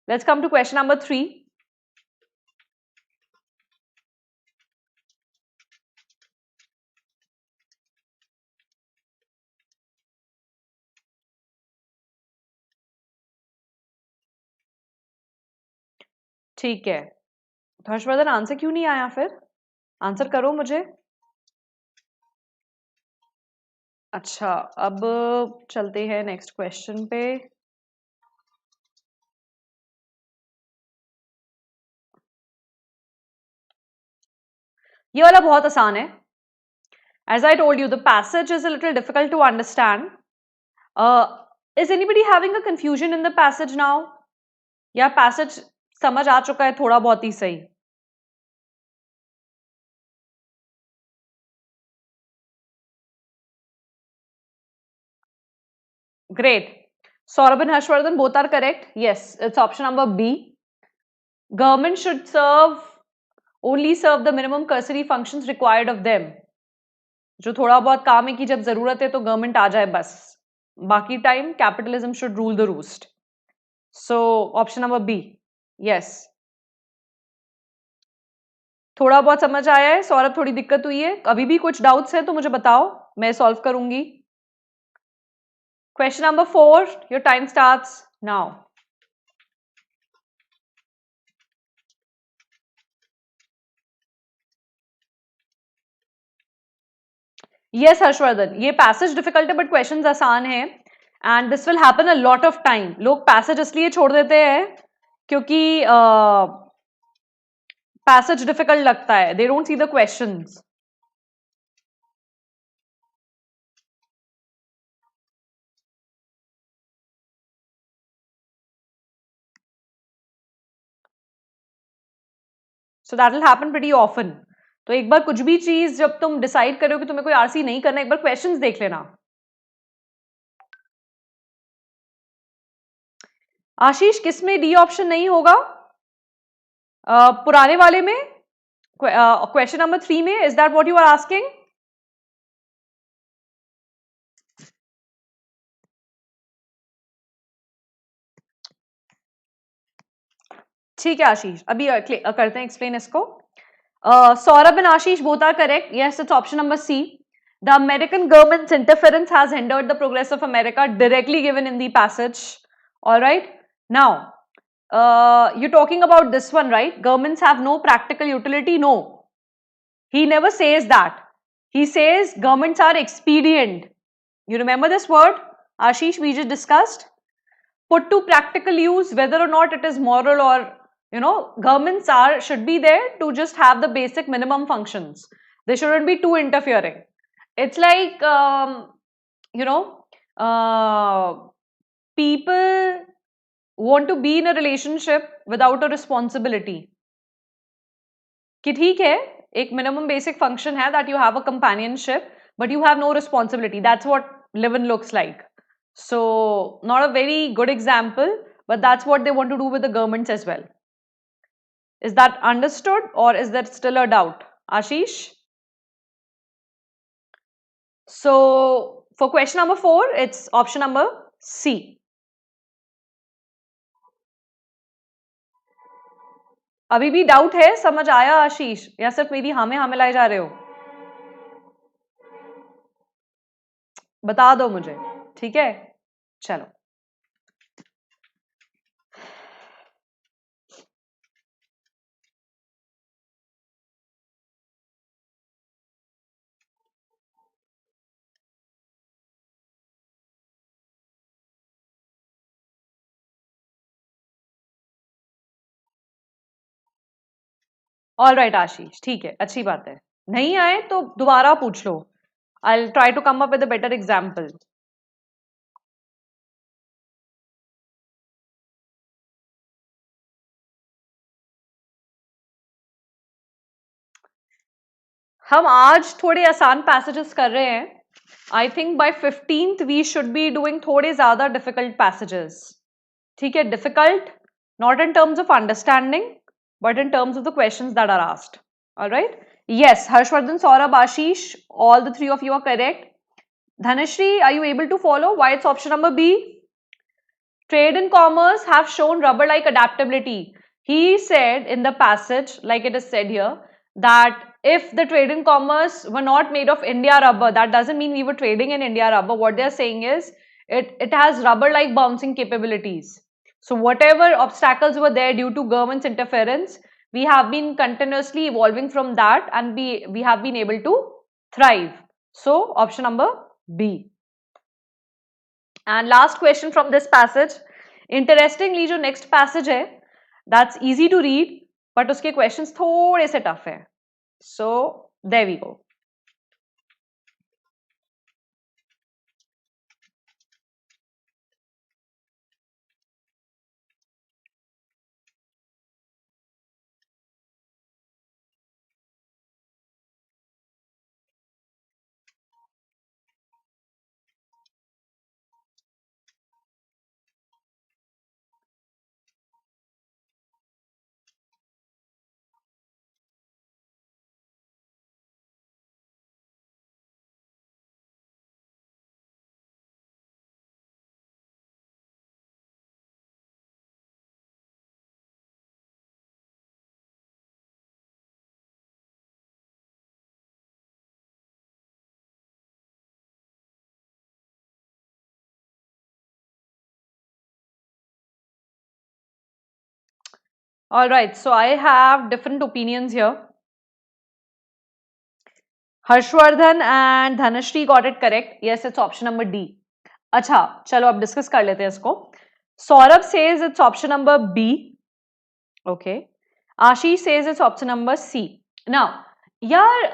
Let's come to question number 3. ठीक है, तो हर्षवर्धन आंसर क्यों नहीं आया? फिर आंसर करो मुझे. अच्छा, अब चलते हैं नेक्स्ट क्वेश्चन पे. ये वाला बहुत आसान है. As I told you, the passage is a little difficult to understand. Is anybody having a confusion in the passage now? या passage समझ आ चुका है थोड़ा बहुत ही सही? Great. Saurabh and Harshvardhan both are correct. Yes, it's option number B. Government should only serve the minimum cursory functions required of them. जो थोड़ा बहुत काम है कि जब जरूरत है तो गवर्नमेंट आ जाए बस, बाकी time capitalism should rule the roost. So option number B. Yes. थोड़ा बहुत समझ आया है? सौरभ, थोड़ी दिक्कत हुई है? अभी भी कुछ डाउट्स है तो मुझे बताओ, मैं सॉल्व करूंगी. Question number 4, your time starts now. Yes Harshvardhan, ये पैसेज डिफिकल्ट है बट क्वेश्चंस आसान है. And this will happen a lot of time. लोग पैसेज इसलिए छोड़ देते हैं क्योंकि पैसेज डिफिकल्ट लगता है. They don't see the questions. So that will happen pretty often. तो एक बार कुछ भी चीज जब तुम डिसाइड करो कि तुम्हें कोई आरसी नहीं करना, एक बार क्वेश्चंस देख लेना. आशीष, किसमें डी ऑप्शन नहीं होगा? पुराने वाले में, क्वेश्चन नंबर 3 में. Is that what you are asking? ठीक है आशीष, अभी करते हैं एक्सप्लेन इसको. Saurabh and Ashish both are correct. Yes, it's option number C. The American government's interference has hindered the progress of America, directly given in the passage. All right. Now, you're talking about this one, right? Governments have no practical utility. No, he never says that. He says governments are expedient. You remember this word, Ashish? We just discussed. Put to practical use, whether or not it is moral or, governments should be there to just have the basic minimum functions. They shouldn't be too interfering. It's like people want to be in a relationship without a responsibility. कि ठीक है, एक minimum basic function है that you have a companionship but you have no responsibility. That's what live-in looks like. So not a very good example, but that's what they want to do with the governments as well. Is that understood or is there still a doubt, Ashish? So for question number 4, it's option number C. अभी भी doubt है? समझ आया आशीष, या सिर्फ मेरी हाँ में हाँ मिलाए जा रहे हो? बता दो मुझे. ठीक है, चलो. ऑल राइट आशीष, ठीक है, अच्छी बात है. नहीं आए तो दोबारा पूछ लो. I'll try to come up with a better example. हम आज थोड़े आसान पैसेजेस कर रहे हैं. I think by 15th we should be doing थोड़े ज्यादा डिफिकल्ट पैसेजेस. ठीक है, difficult not in terms of understanding but in terms of the questions that are asked. Alright. Yes, Harshvardhan, Saurabh, Ashish, all the 3 of you are correct. Dhanashri, are you able to follow why it's option number B? Trade and commerce have shown rubber-like adaptability. He said in the passage, like it is said here, that if the trade and commerce were not made of India rubber, that doesn't mean we were trading in India rubber. What they're saying is it has rubber-like bouncing capabilities. So whatever obstacles were there due to government's interference, we have been continuously evolving from that and we have been able to thrive. So option number B. And last question from this passage. Interestingly, जो next passage है, that's easy to read, but उसके questions थोड़े से tough है. So there we go. All right, so I have different opinions here. Harshvardhan and Dhanashri got it correct. Yes, it's option number D. अच्छा, चलो अब discuss कर लेते हैं इसको. Saurabh says it's option number B. Okay. Ashish says it's option number C. Now, यार,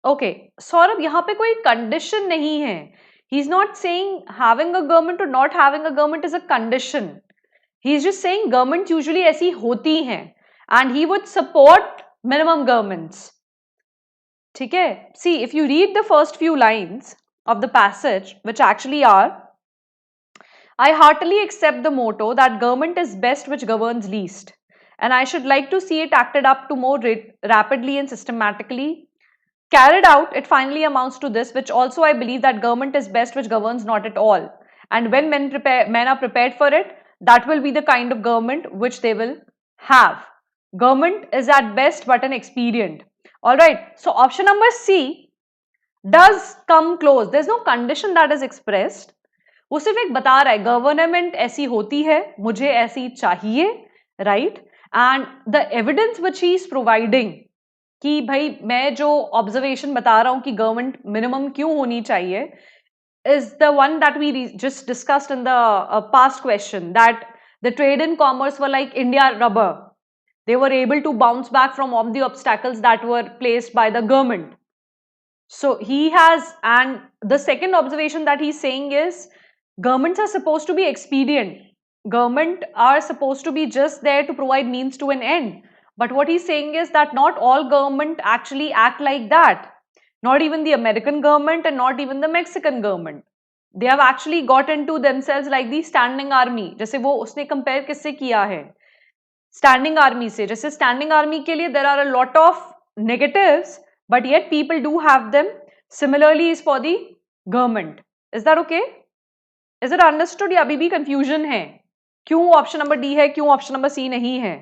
okay, Saurabh, यहाँ पे कोई condition नहीं है. He's not saying having a government or not having a government is a condition. He's just saying governments usually ऐसी होती हैं and he would support minimum governments. ठीक है? See, if you read the first few lines of the passage, which actually are, I heartily accept the motto that government is best which governs least, and I should like to see it acted up to more rapidly and systematically. Carried out, it finally amounts to this, which also I believe that government is best which governs not at all. And when men are prepared for it, that will be the kind of government which they will have. Government is at best but an expedient. Alright, so option number C does come close. There's no condition that is expressed. वो सिर्फ एक बता रहा है government ऐसी होती है, मुझे ऐसी चाहिए, right? And the evidence which he is providing कि भाई मैं जो ऑब्जर्वेशन बता रहा हूं कि गवर्नमेंट मिनिमम क्यों होनी चाहिए is the one that we just discussed in the past question, that the trade and commerce were like India rubber. They were able to bounce back from all the obstacles that were placed by the government. So he has, and the second observation that he's saying is governments are supposed to be expedient. Government are supposed to be just there to provide means to an end. But what he's saying is that not all government actually act like that. Not even the American government and not even the Mexican government. They have actually got into themselves like the standing army. जैसे वो उसने compare किससे किया है? Standing army से. जैसे standing army के लिए there are a lot of negatives, but yet people do have them. Similarly is for the government. Is that okay? Is it understood या अभी भी confusion है? क्यों option number D है, क्यों option number C नहीं है?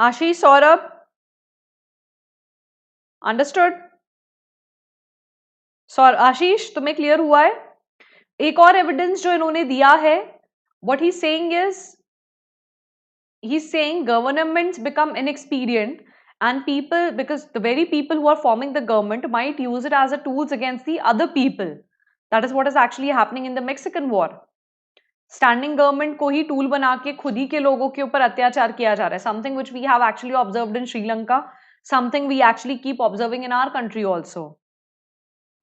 आशीष, सौरभ, अंडरस्टूड? आशीष, तुम्हें क्लियर हुआ है? एक और एविडेंस जो इन्होंने दिया है, what he's saying is, he's saying governments become inexpedient and people, because the very people who are forming the government might use it as a tools against the other people. That is what is actually happening in the Mexican war. Standing government को ही tool बना के खुद ही के लोगों के ऊपर अत्याचार किया जा रहा है. Something which we have actually observed in Sri Lanka, something we actually keep observing in our country also.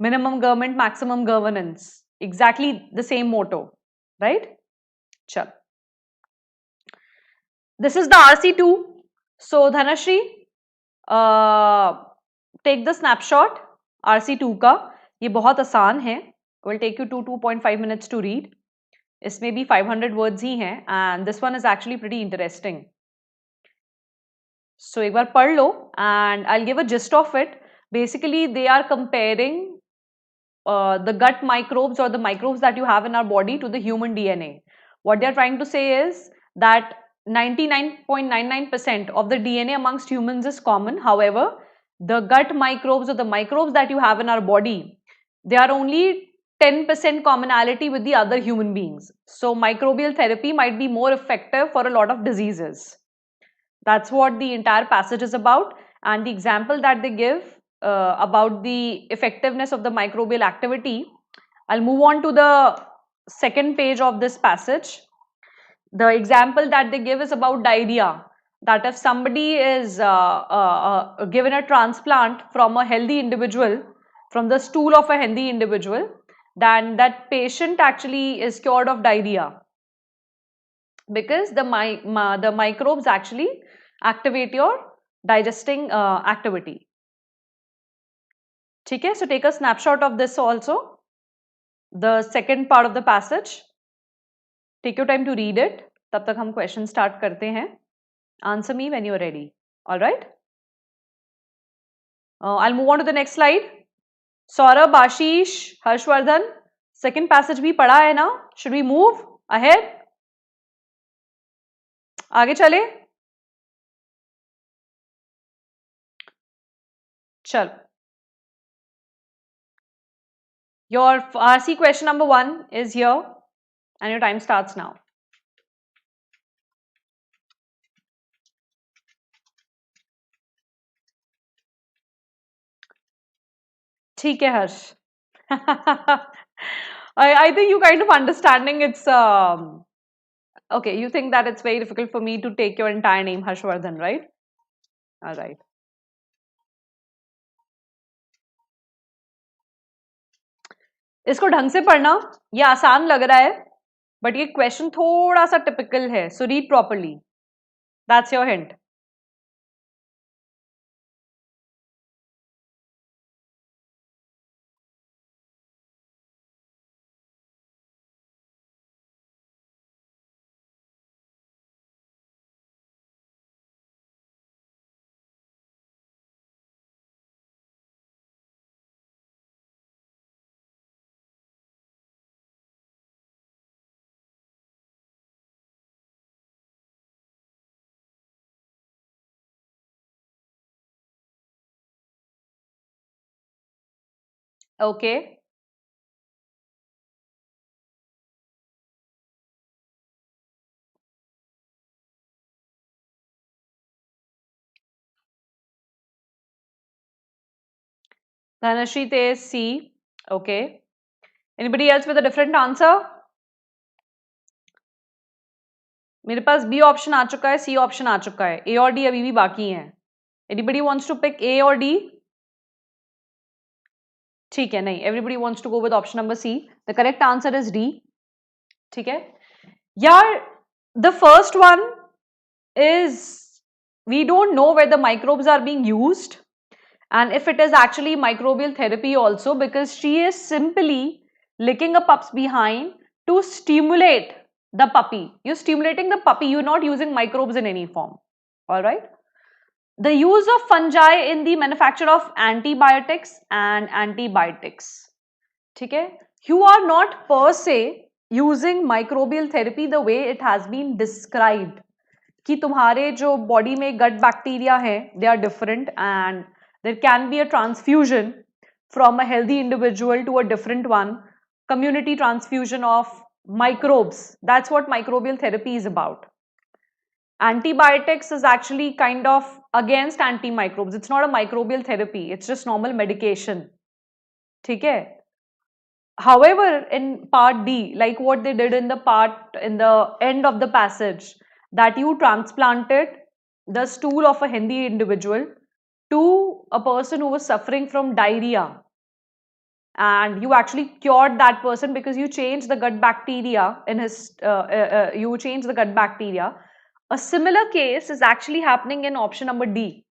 Minimum government, maximum governance, exactly the same motto, right? चल, this is the RC2. So Dhanashree, take the snapshot RC2 का. ये बहुत आसान है. Will take you 2.5 minutes to read. इसमें भी 500 words ही हैं and this one is actually pretty interesting. So एक बार पढ़ लो and I will give a gist of it. Basically they are comparing the gut microbes or the microbes that you have in our body to the human DNA. What they are trying to say is that 99.99% of the DNA amongst humans is common. However, the gut microbes or the microbes that you have in our body, they are only 10% commonality with the other human beings. So microbial therapy might be more effective for a lot of diseases. That's what the entire passage is about, and the example that they give about the effectiveness of the microbial activity. I'll move on to the second page of this passage. The example that they give is about diarrhea. That if somebody is given a transplant from a healthy individual, from the stool of a healthy individual, then that patient actually is cured of diarrhea because the microbes actually activate your digesting activity. ठीक है? So take a snapshot of this also. The second part of the passage. Take your time to read it. तब तक हम question start करते हैं. Answer me when you are ready. All right? I'll move on to the next slide. Saurabh, Ashish, Harshvardhan, second passage भी पढ़ा है ना? Should we move ahead? आगे चले? चल, your RC question number 1 is here and your time starts now. ठीक है हर्ष. I think you kind of understanding it's okay, you think that it's very difficult for me to take your entire name Harshvardhan, right? All right. इसको ढंग से पढ़ना. ये आसान लग रहा है बट ये क्वेश्चन थोड़ा सा टिपिकल है, so read properly. That's your hint. Okay. Dhanashri says C. Okay. Anybody else with a different answer? मेरे पास B ऑप्शन आ चुका है, C ऑप्शन आ चुका है, A और D अभी भी बाकी हैं. Anybody wants to pick A or D? ठीक है, नहीं. Everybody wants to go with option number C. The correct answer is D. ठीक है. यार, the first one is we don't know where the microbes are being used and if it is actually microbial therapy also, because she is simply licking a pup's behind to stimulate the puppy. You're stimulating the puppy, you're not using microbes in any form. All right. The use of fungi in the manufacture of antibiotics and antibiotics. ठीक है. You are not per se using microbial therapy the way it has been described. कि तुम्हारे जो body में gut bacteria है, they are different and there can be a transfusion from a healthy individual to a different one, community transfusion of microbes. That's what microbial therapy is about. Antibiotics is actually kind of against antimicrobes. It's not a microbial therapy, it's just normal medication. ठीक है. However, in part D, like what they did in the end of the passage, that you transplanted the stool of a healthy individual to a person who was suffering from diarrhea and you actually cured that person because you changed the gut bacteria in his you changed the gut bacteria. A similar case is actually happening in option number D.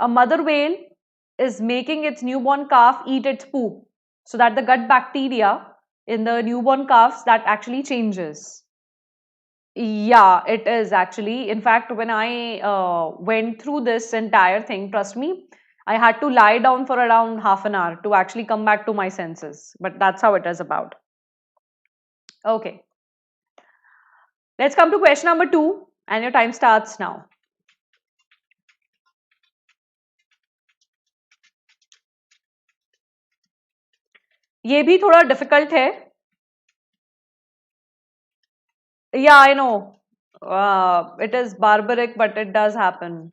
A mother whale is making its newborn calf eat its poop so that the gut bacteria in the newborn calves that actually changes. Yeah, it is actually. In fact, when I went through this entire thing, trust me, I had to lie down for around half an hour to actually come back to my senses. But that's how it is about. Okay. Let's come to question number 2 and your time starts now. ये भी थोड़ा difficult है. Yeah, I know. It is barbaric, but it does happen.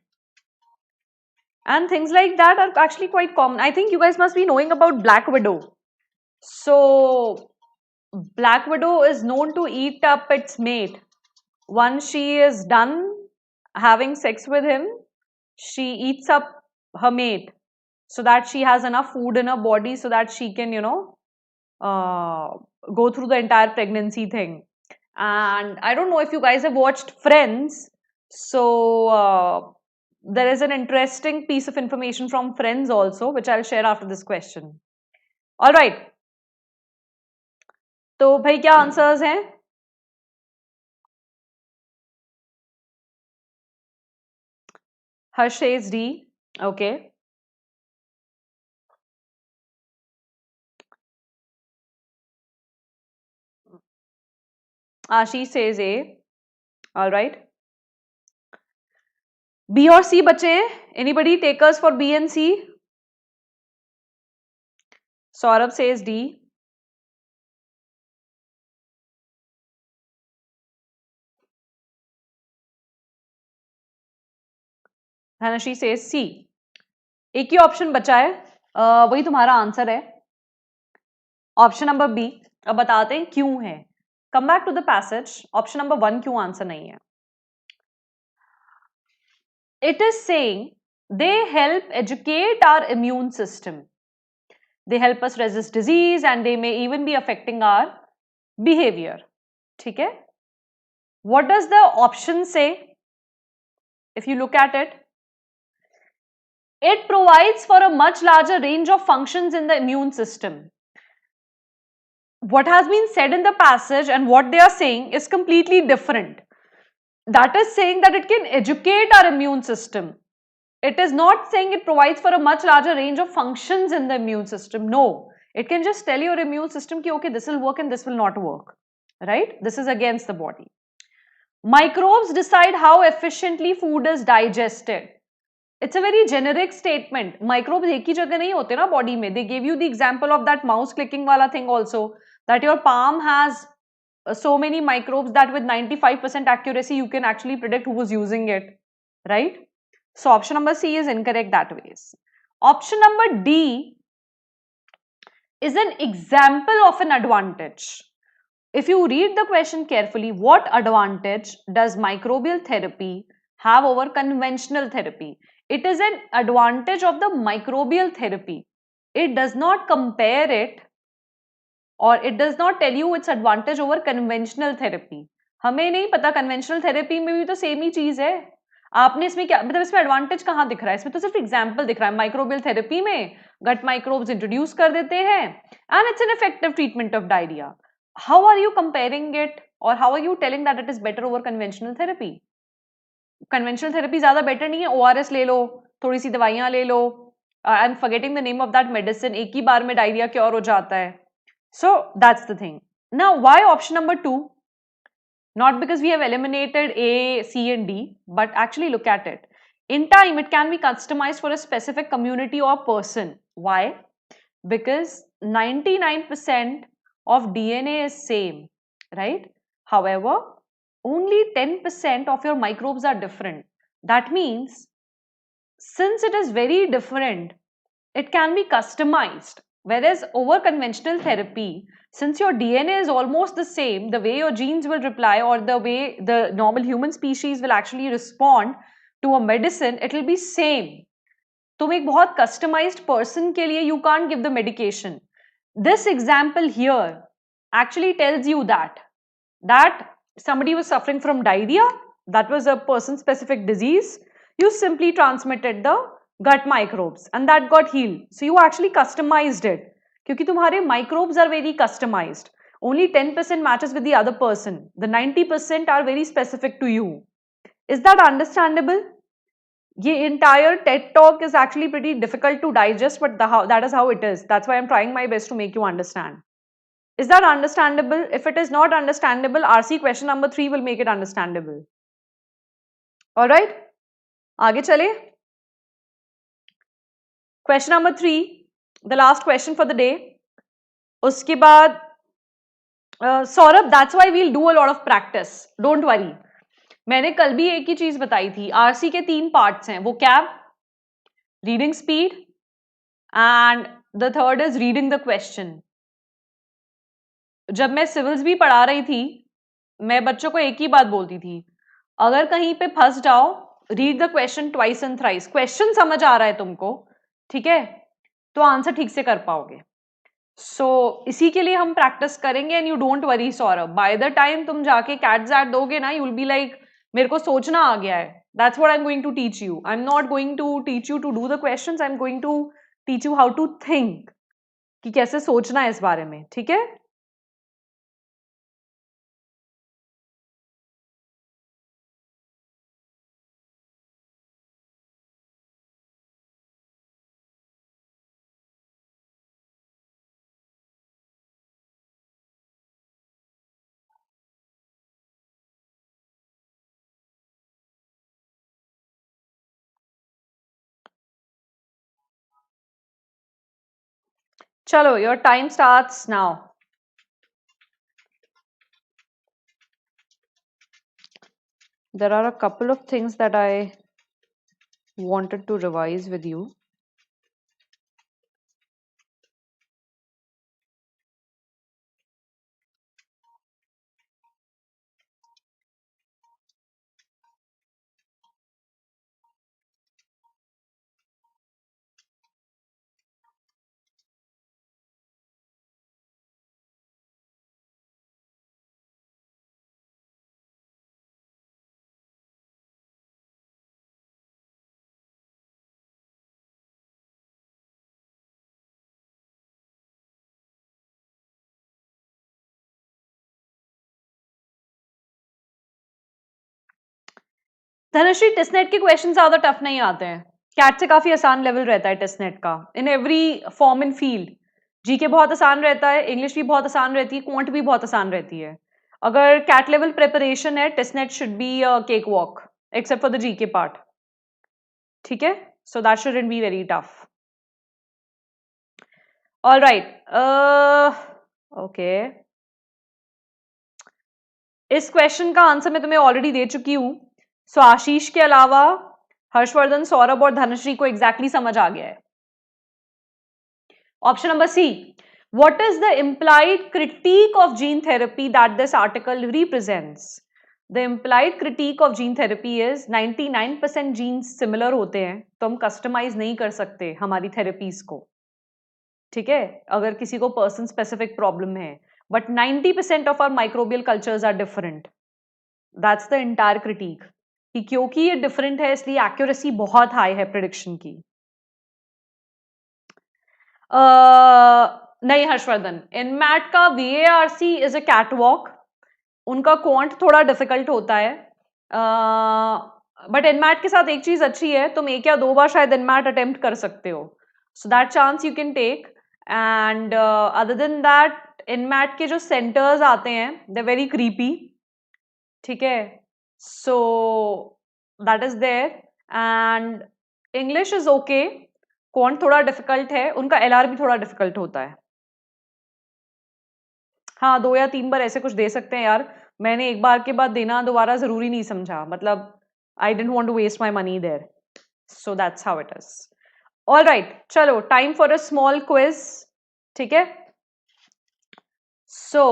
And things like that are actually quite common. I think you guys must be knowing about Black Widow. So, Black Widow is known to eat up its mate. Once she is done having sex with him, she eats up her mate so that she has enough food in her body so that she can, go through the entire pregnancy thing. And I don't know if you guys have watched Friends. So, there is an interesting piece of information from Friends also, which I'll share after this question. All right. तो भाई क्या answers हैं? Harsh says D. Okay. Ashish says A. All right. B or C बचे? Anybody takers for B and C? Saurabh says D. Dhanashri says C. एक ही option बचा है, वही तुम्हारा आंसर है, ऑप्शन नंबर बी। अब बताते हैं क्यों है। Come back to the passage, option number 1 क्यों आंसर नहीं है। It is saying they help educate our immune system, they help us resist disease and they may even be affecting our behaviour. ठीक है, what does the option say? If you look at it, it provides for a much larger range of functions in the immune system. What has been said in the passage and what they are saying is completely different. That is saying that it can educate our immune system. It is not saying it provides for a much larger range of functions in the immune system. No, it can just tell your immune system ki, okay, this will work and this will not work, right? This is against the body. Microbes decide how efficiently food is digested. It's a very generic statement. Microbes एक ही जगह नहीं होते ना body में. They gave you the example of that mouse clicking वाला thing also, that your palm has so many microbes that with 95% accuracy you can actually predict who was using it, right? So option number C is incorrect that ways. Option number D is an example of an advantage. If you read the question carefully, what advantage does microbial therapy have over conventional therapy? It is an advantage of the microbial therapy. It does not compare it or it does not tell you its advantage over conventional therapy. हमें नहीं पता conventional therapy में भी तो same ही चीज है. आपने इसमें क्या मतलब इसमें एडवांटेज कहाँ दिख रहा है? इसमें तो सिर्फ एग्जाम्पल दिख रहा है. माइक्रोबियल थेरेपी में गट माइक्रोब्स इंट्रोड्यूस कर देते हैं and it's an effective treatment of diarrhoea. How are you comparing it और how are you telling that it is better over conventional therapy? Conventional therapy ज्यादा बेटर नहीं है? ORS ले लो, थोड़ी सी दवाइयां ले लो, I am forgetting the name of that medicine, एक ही बार में डायरिया क्योर हो जाता है. So that's the thing. Now why option number 2? Not because we have eliminated A, C and D, but actually look at it. In time, it can be customized for a specific community or person. Why? Because 99% of DNA is same, right? However, only 10% of your microbes are different. That means, since it is very different, it can be customized. Whereas over conventional therapy, since your DNA is almost the same, the way your genes will reply or the way the normal human species will actually respond to a medicine, it will be same. तुम एक बहुत customized person के लिए you can't give the medication. This example here actually tells you that somebody was suffering from diarrhea, that was a person specific disease, you simply transmitted the gut microbes and that got healed. So you actually customized it क्योंकि तुम्हारे microbes are very customized. Only 10% matches with the other person. The 90% are very specific to you. Is that understandable? The entire TED talk is actually pretty difficult to digest, but that is how it is. That's why I'm trying my best to make you understand. Is that understandable? If it is not understandable, RC question number 3 will make it understandable. Alright? आगे चले? Question number 3, the last question for the day. उसके बाद Saurabh, that's why we'll do a lot of practice. Don't worry. मैंने कल भी एक ही चीज बताई थी. RC के 3 पार्ट्स हैं. वो क्या? Reading speed and the third is reading the question. जब मैं सिविल्स भी पढ़ा रही थी, मैं बच्चों को एक ही बात बोलती थी, अगर कहीं पे फंस जाओ, read the question twice and thrice. Question समझ आ रहा है तुमको, ठीक है, तो आंसर ठीक से कर पाओगे. सो इसी के लिए हम प्रैक्टिस करेंगे. And you don't worry Saurabh, by the time तुम जाके कैट जैट दोगे ना, यू विल बी लाइक मेरे को सोचना आ गया है. That's what I am going to teach you. I am not going to teach you to do the questions, I am going to teach you how to think, कि कैसे सोचना है इस बारे में. ठीक है? Chalo, your time starts now. There are a couple of things that I wanted to revise with you. Dhanashree, testnet के क्वेश्चन ज्यादा टफ नहीं आते हैं. कैट से काफी आसान लेवल रहता है टेस्टनेट का in every form in field. GK बहुत आसान रहता है, इंग्लिश भी बहुत आसान रहती है, क्वांट भी बहुत आसान रहती है. अगर कैट लेवल प्रिपरेशन है, testnet should be cake walk except for the GK part. ठीक है, so that shouldn't be very tough. All right, okay. इस क्वेश्चन का आंसर मैं तुम्हें ऑलरेडी दे चुकी हूं. सो आशीष के अलावा हर्षवर्धन, सौरभ और धनश्री को एग्जैक्टली समझ आ गया है. Option number C. What is the implied critique of gene therapy that this article represents? The implied critique of gene therapy is 99% genes similar होते हैं, तो हम कस्टमाइज नहीं कर सकते हमारी थेरेपीज को. ठीक है, अगर किसी को पर्सन स्पेसिफिक प्रॉब्लम है, but 90% of our microbial cultures are different. That's the entire critic, कि क्योंकि ये डिफरेंट है इसलिए एक्यूरेसी बहुत हाई है प्रिडिक्शन की. नहीं हर्षवर्धन, इनमैट का VARC इज अ कैटवॉक. उनका क्वांट थोड़ा डिफिकल्ट होता है, बट इनमैट के साथ एक चीज अच्छी है, तुम एक या दो बार शायद इनमैट अटेम्प्ट कर सकते हो. So that chance you can take. And other than that, inmate के जो सेंटर्स आते हैं दे वेरी क्रीपी. ठीक है, so that is there. And English is okay, quant थोड़ा डिफिकल्ट है, उनका LR भी थोड़ा डिफिकल्ट होता है. हाँ, 2 या 3 बार ऐसे कुछ दे सकते हैं यार. मैंने एक बार के बाद देना दोबारा जरूरी नहीं समझा, मतलब I didn't want to waste my money there. So that's how it is. All right, चलो time for a small quiz. ठीक है, so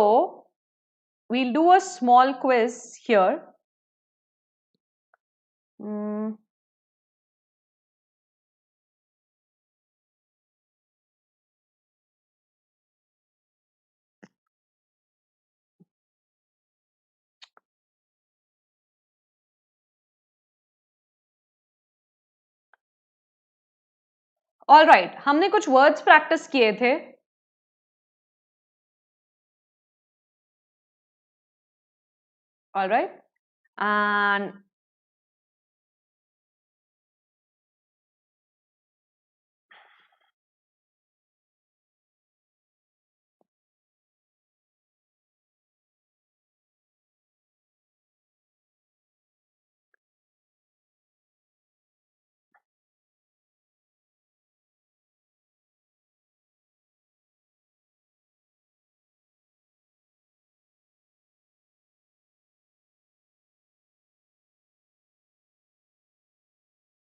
we'll do a small quiz here. All right, हमने कुछ वर्ड्स प्रैक्टिस किए थे. All right, and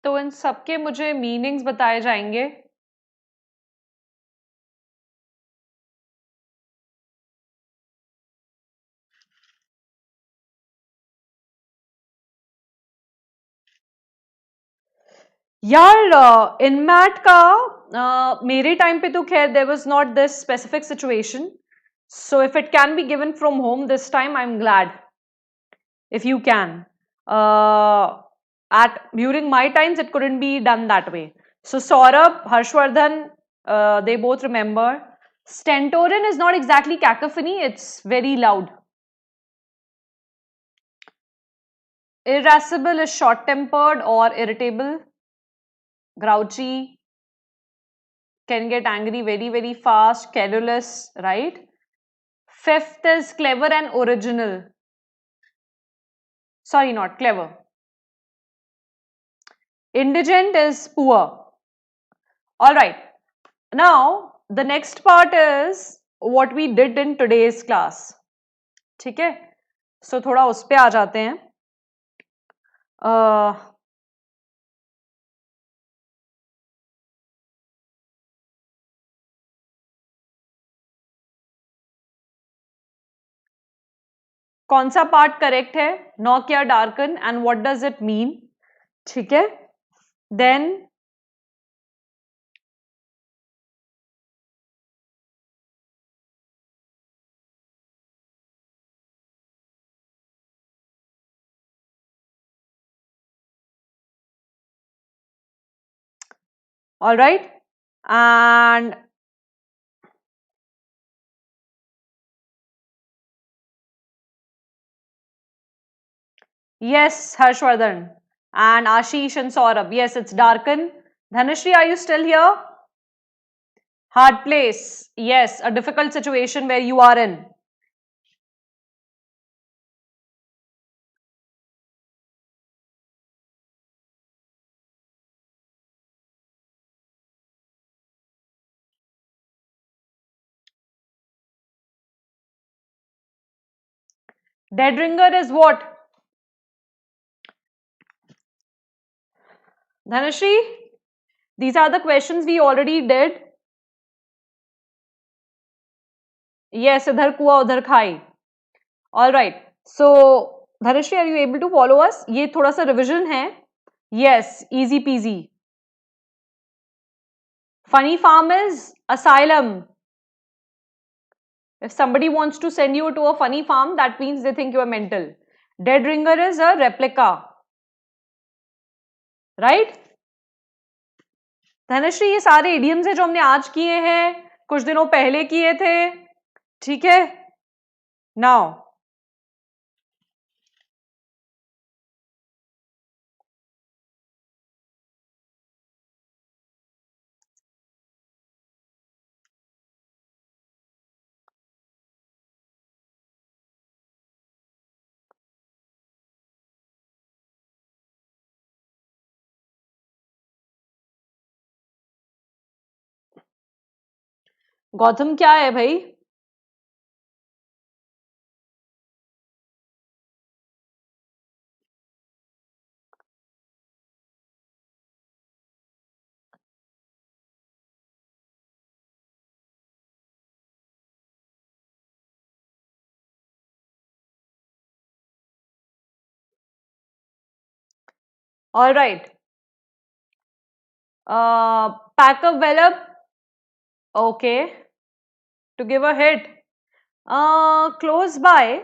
तो इन सबके मुझे मीनिंग्स बताए जाएंगे. यार इनमैट का मेरे टाइम पे तो खैर there was not this specific situation. So if it can be given from home this time, I am glad if you can. At during my times it couldn't be done that way. So Saurabh, Harshvardhan, they both remember. Stentorian is not exactly cacophony, it's very loud. Irascible is short tempered or irritable. Grouchy, can get angry very fast. Querulous, right? Fifth is clever and original. Sorry, not clever. Indigent is poor. All right. Now, the next part is what we did in today's class. ठीक है, so थोड़ा उस पे आ जाते हैं. कौन सा part correct है? नॉक या darken, and what does it mean? ठीक है, then all right, and yes, Harshvardhan and Ashish and Saurabh, yes, it's darken. Dhanashri, are you still here? Hard place, yes, a difficult situation where you are in. Dead ringer is what? Dhanashri, these are the questions we already did. Yes, idhar kuआ udhar khai. All right. So, Dhanashri, are you able to follow us? ये थोड़ा सा revision है. Yes, easy peasy. Funny farm is asylum. If somebody wants to send you to a funny farm, that means they think you are mental. Dead ringer is a replica. Right? Dhanashree, ये सारे idioms है जो हमने आज किए हैं, कुछ दिनों पहले किए थे. ठीक है? Now, गौतम क्या है भाई? All right. Pack up, develop. Okay. To give a hit. Close by.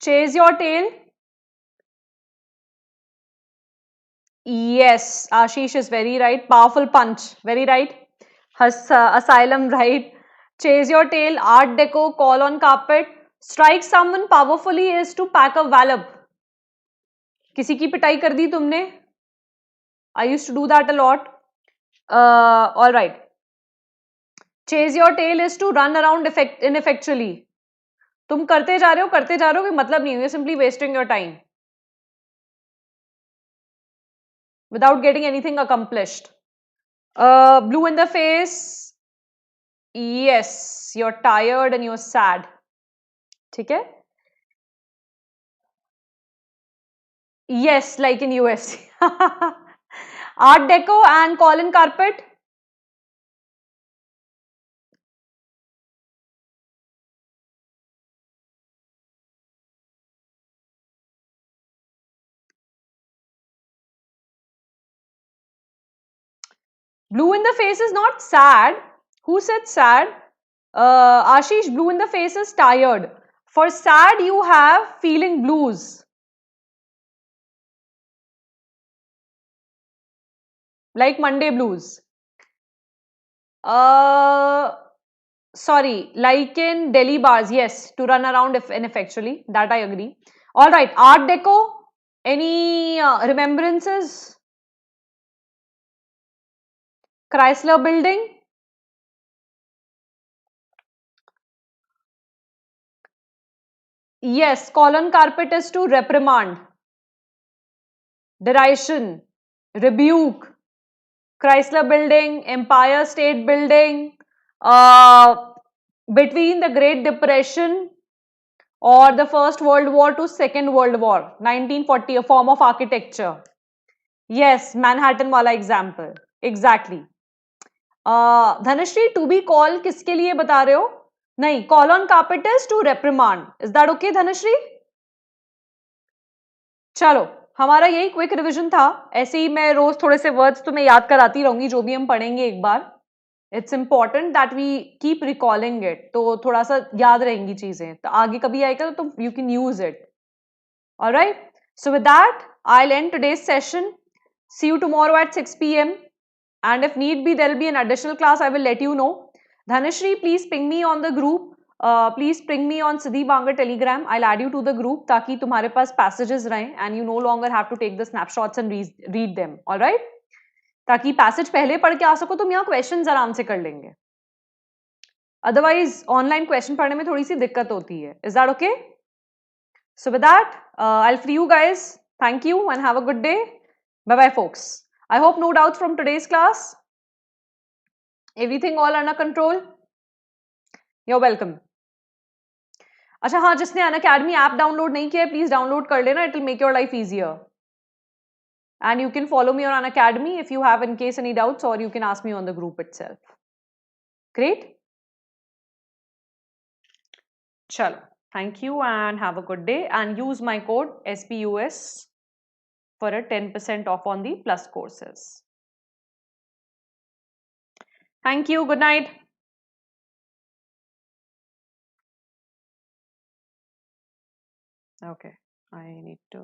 Chase your tail. Yes, Ashish is very right. Powerful punch. Very right. Asylum, right. Chase your tail. Art deco. Call on carpet. Strike someone powerfully is to pack a wallop. किसी की पिटाई कर दी तुमने? I used to do that a lot. All right. Chase your tail is to run around ineffectually. तुम करते जा रहे हो कोई मतलब नहीं. You're simply wasting your time without getting anything accomplished. Blue in the face. Yes, you're tired and you're sad. ठीक है? Yes, like in UFC. Art deco and call in carpet. Blue in the face is not sad. Who said sad? Ashish, blue in the face is tired. For sad, you have feeling blues. Like Monday blues. Sorry, like in Delhi bars, yes, to run around ineffectually. That I agree. All right, art deco. Any remembrances? Chrysler Building? Yes, colon carpet is to reprimand, derision, rebuke. Chrysler Building, Empire State Building, between the Great Depression or the First World War to Second World War, 1940, a form of architecture. Yes, Manhattan वाला example. Exactly. Dhanashri, to be call किसके लिए बता रहे हो? नहीं, call on carpet is to reprimand. Is that okay, Dhanashri? चलो, हमारा यही क्विक रिवीजन था. ऐसे ही मैं रोज थोड़े से वर्ड्स तुम्हें याद कराती रहूंगी जो भी हम पढ़ेंगे एक बार. It's important that we keep recalling it, तो थोड़ा सा याद रहेंगी चीजें, तो आगे कभी आएगा तो you can use it. Alright, so with that I'll end today's session. See you tomorrow at 6 p.m. and if need be, there'll be an additional class. I will let you know. Dhanashri, please ping me on the group. Please ping me on Siddhi Bangard Telegram. I'll add you to the group ताकि तुम्हारे पास passages रहें and you no longer have to take the snapshots and read them. All right? ताकि passage पहले पढ़ के आ सको, तुम यहाँ क्वेश्चंस आराम से कर लेंगे. अदरवाइज ऑनलाइन क्वेश्चन पढ़ने में थोड़ी सी दिक्कत होती है. Is that okay? So with that I will free you guys. Thank you and have a good day. Bye bye folks. I hope no doubts from today's class. Everything all under control. You're welcome. अच्छा हाँ, जिसने Unacademy app download नहीं किया है please download कर लेना. It will make your life easier. And you can follow me on Unacademy if you have in case any doubts, or you can ask me on the group itself. Great. Chalo. Thank you and have a good day, and use my code SPUS for a 10% off on the plus courses. Thank you. Good night. Okay. I need to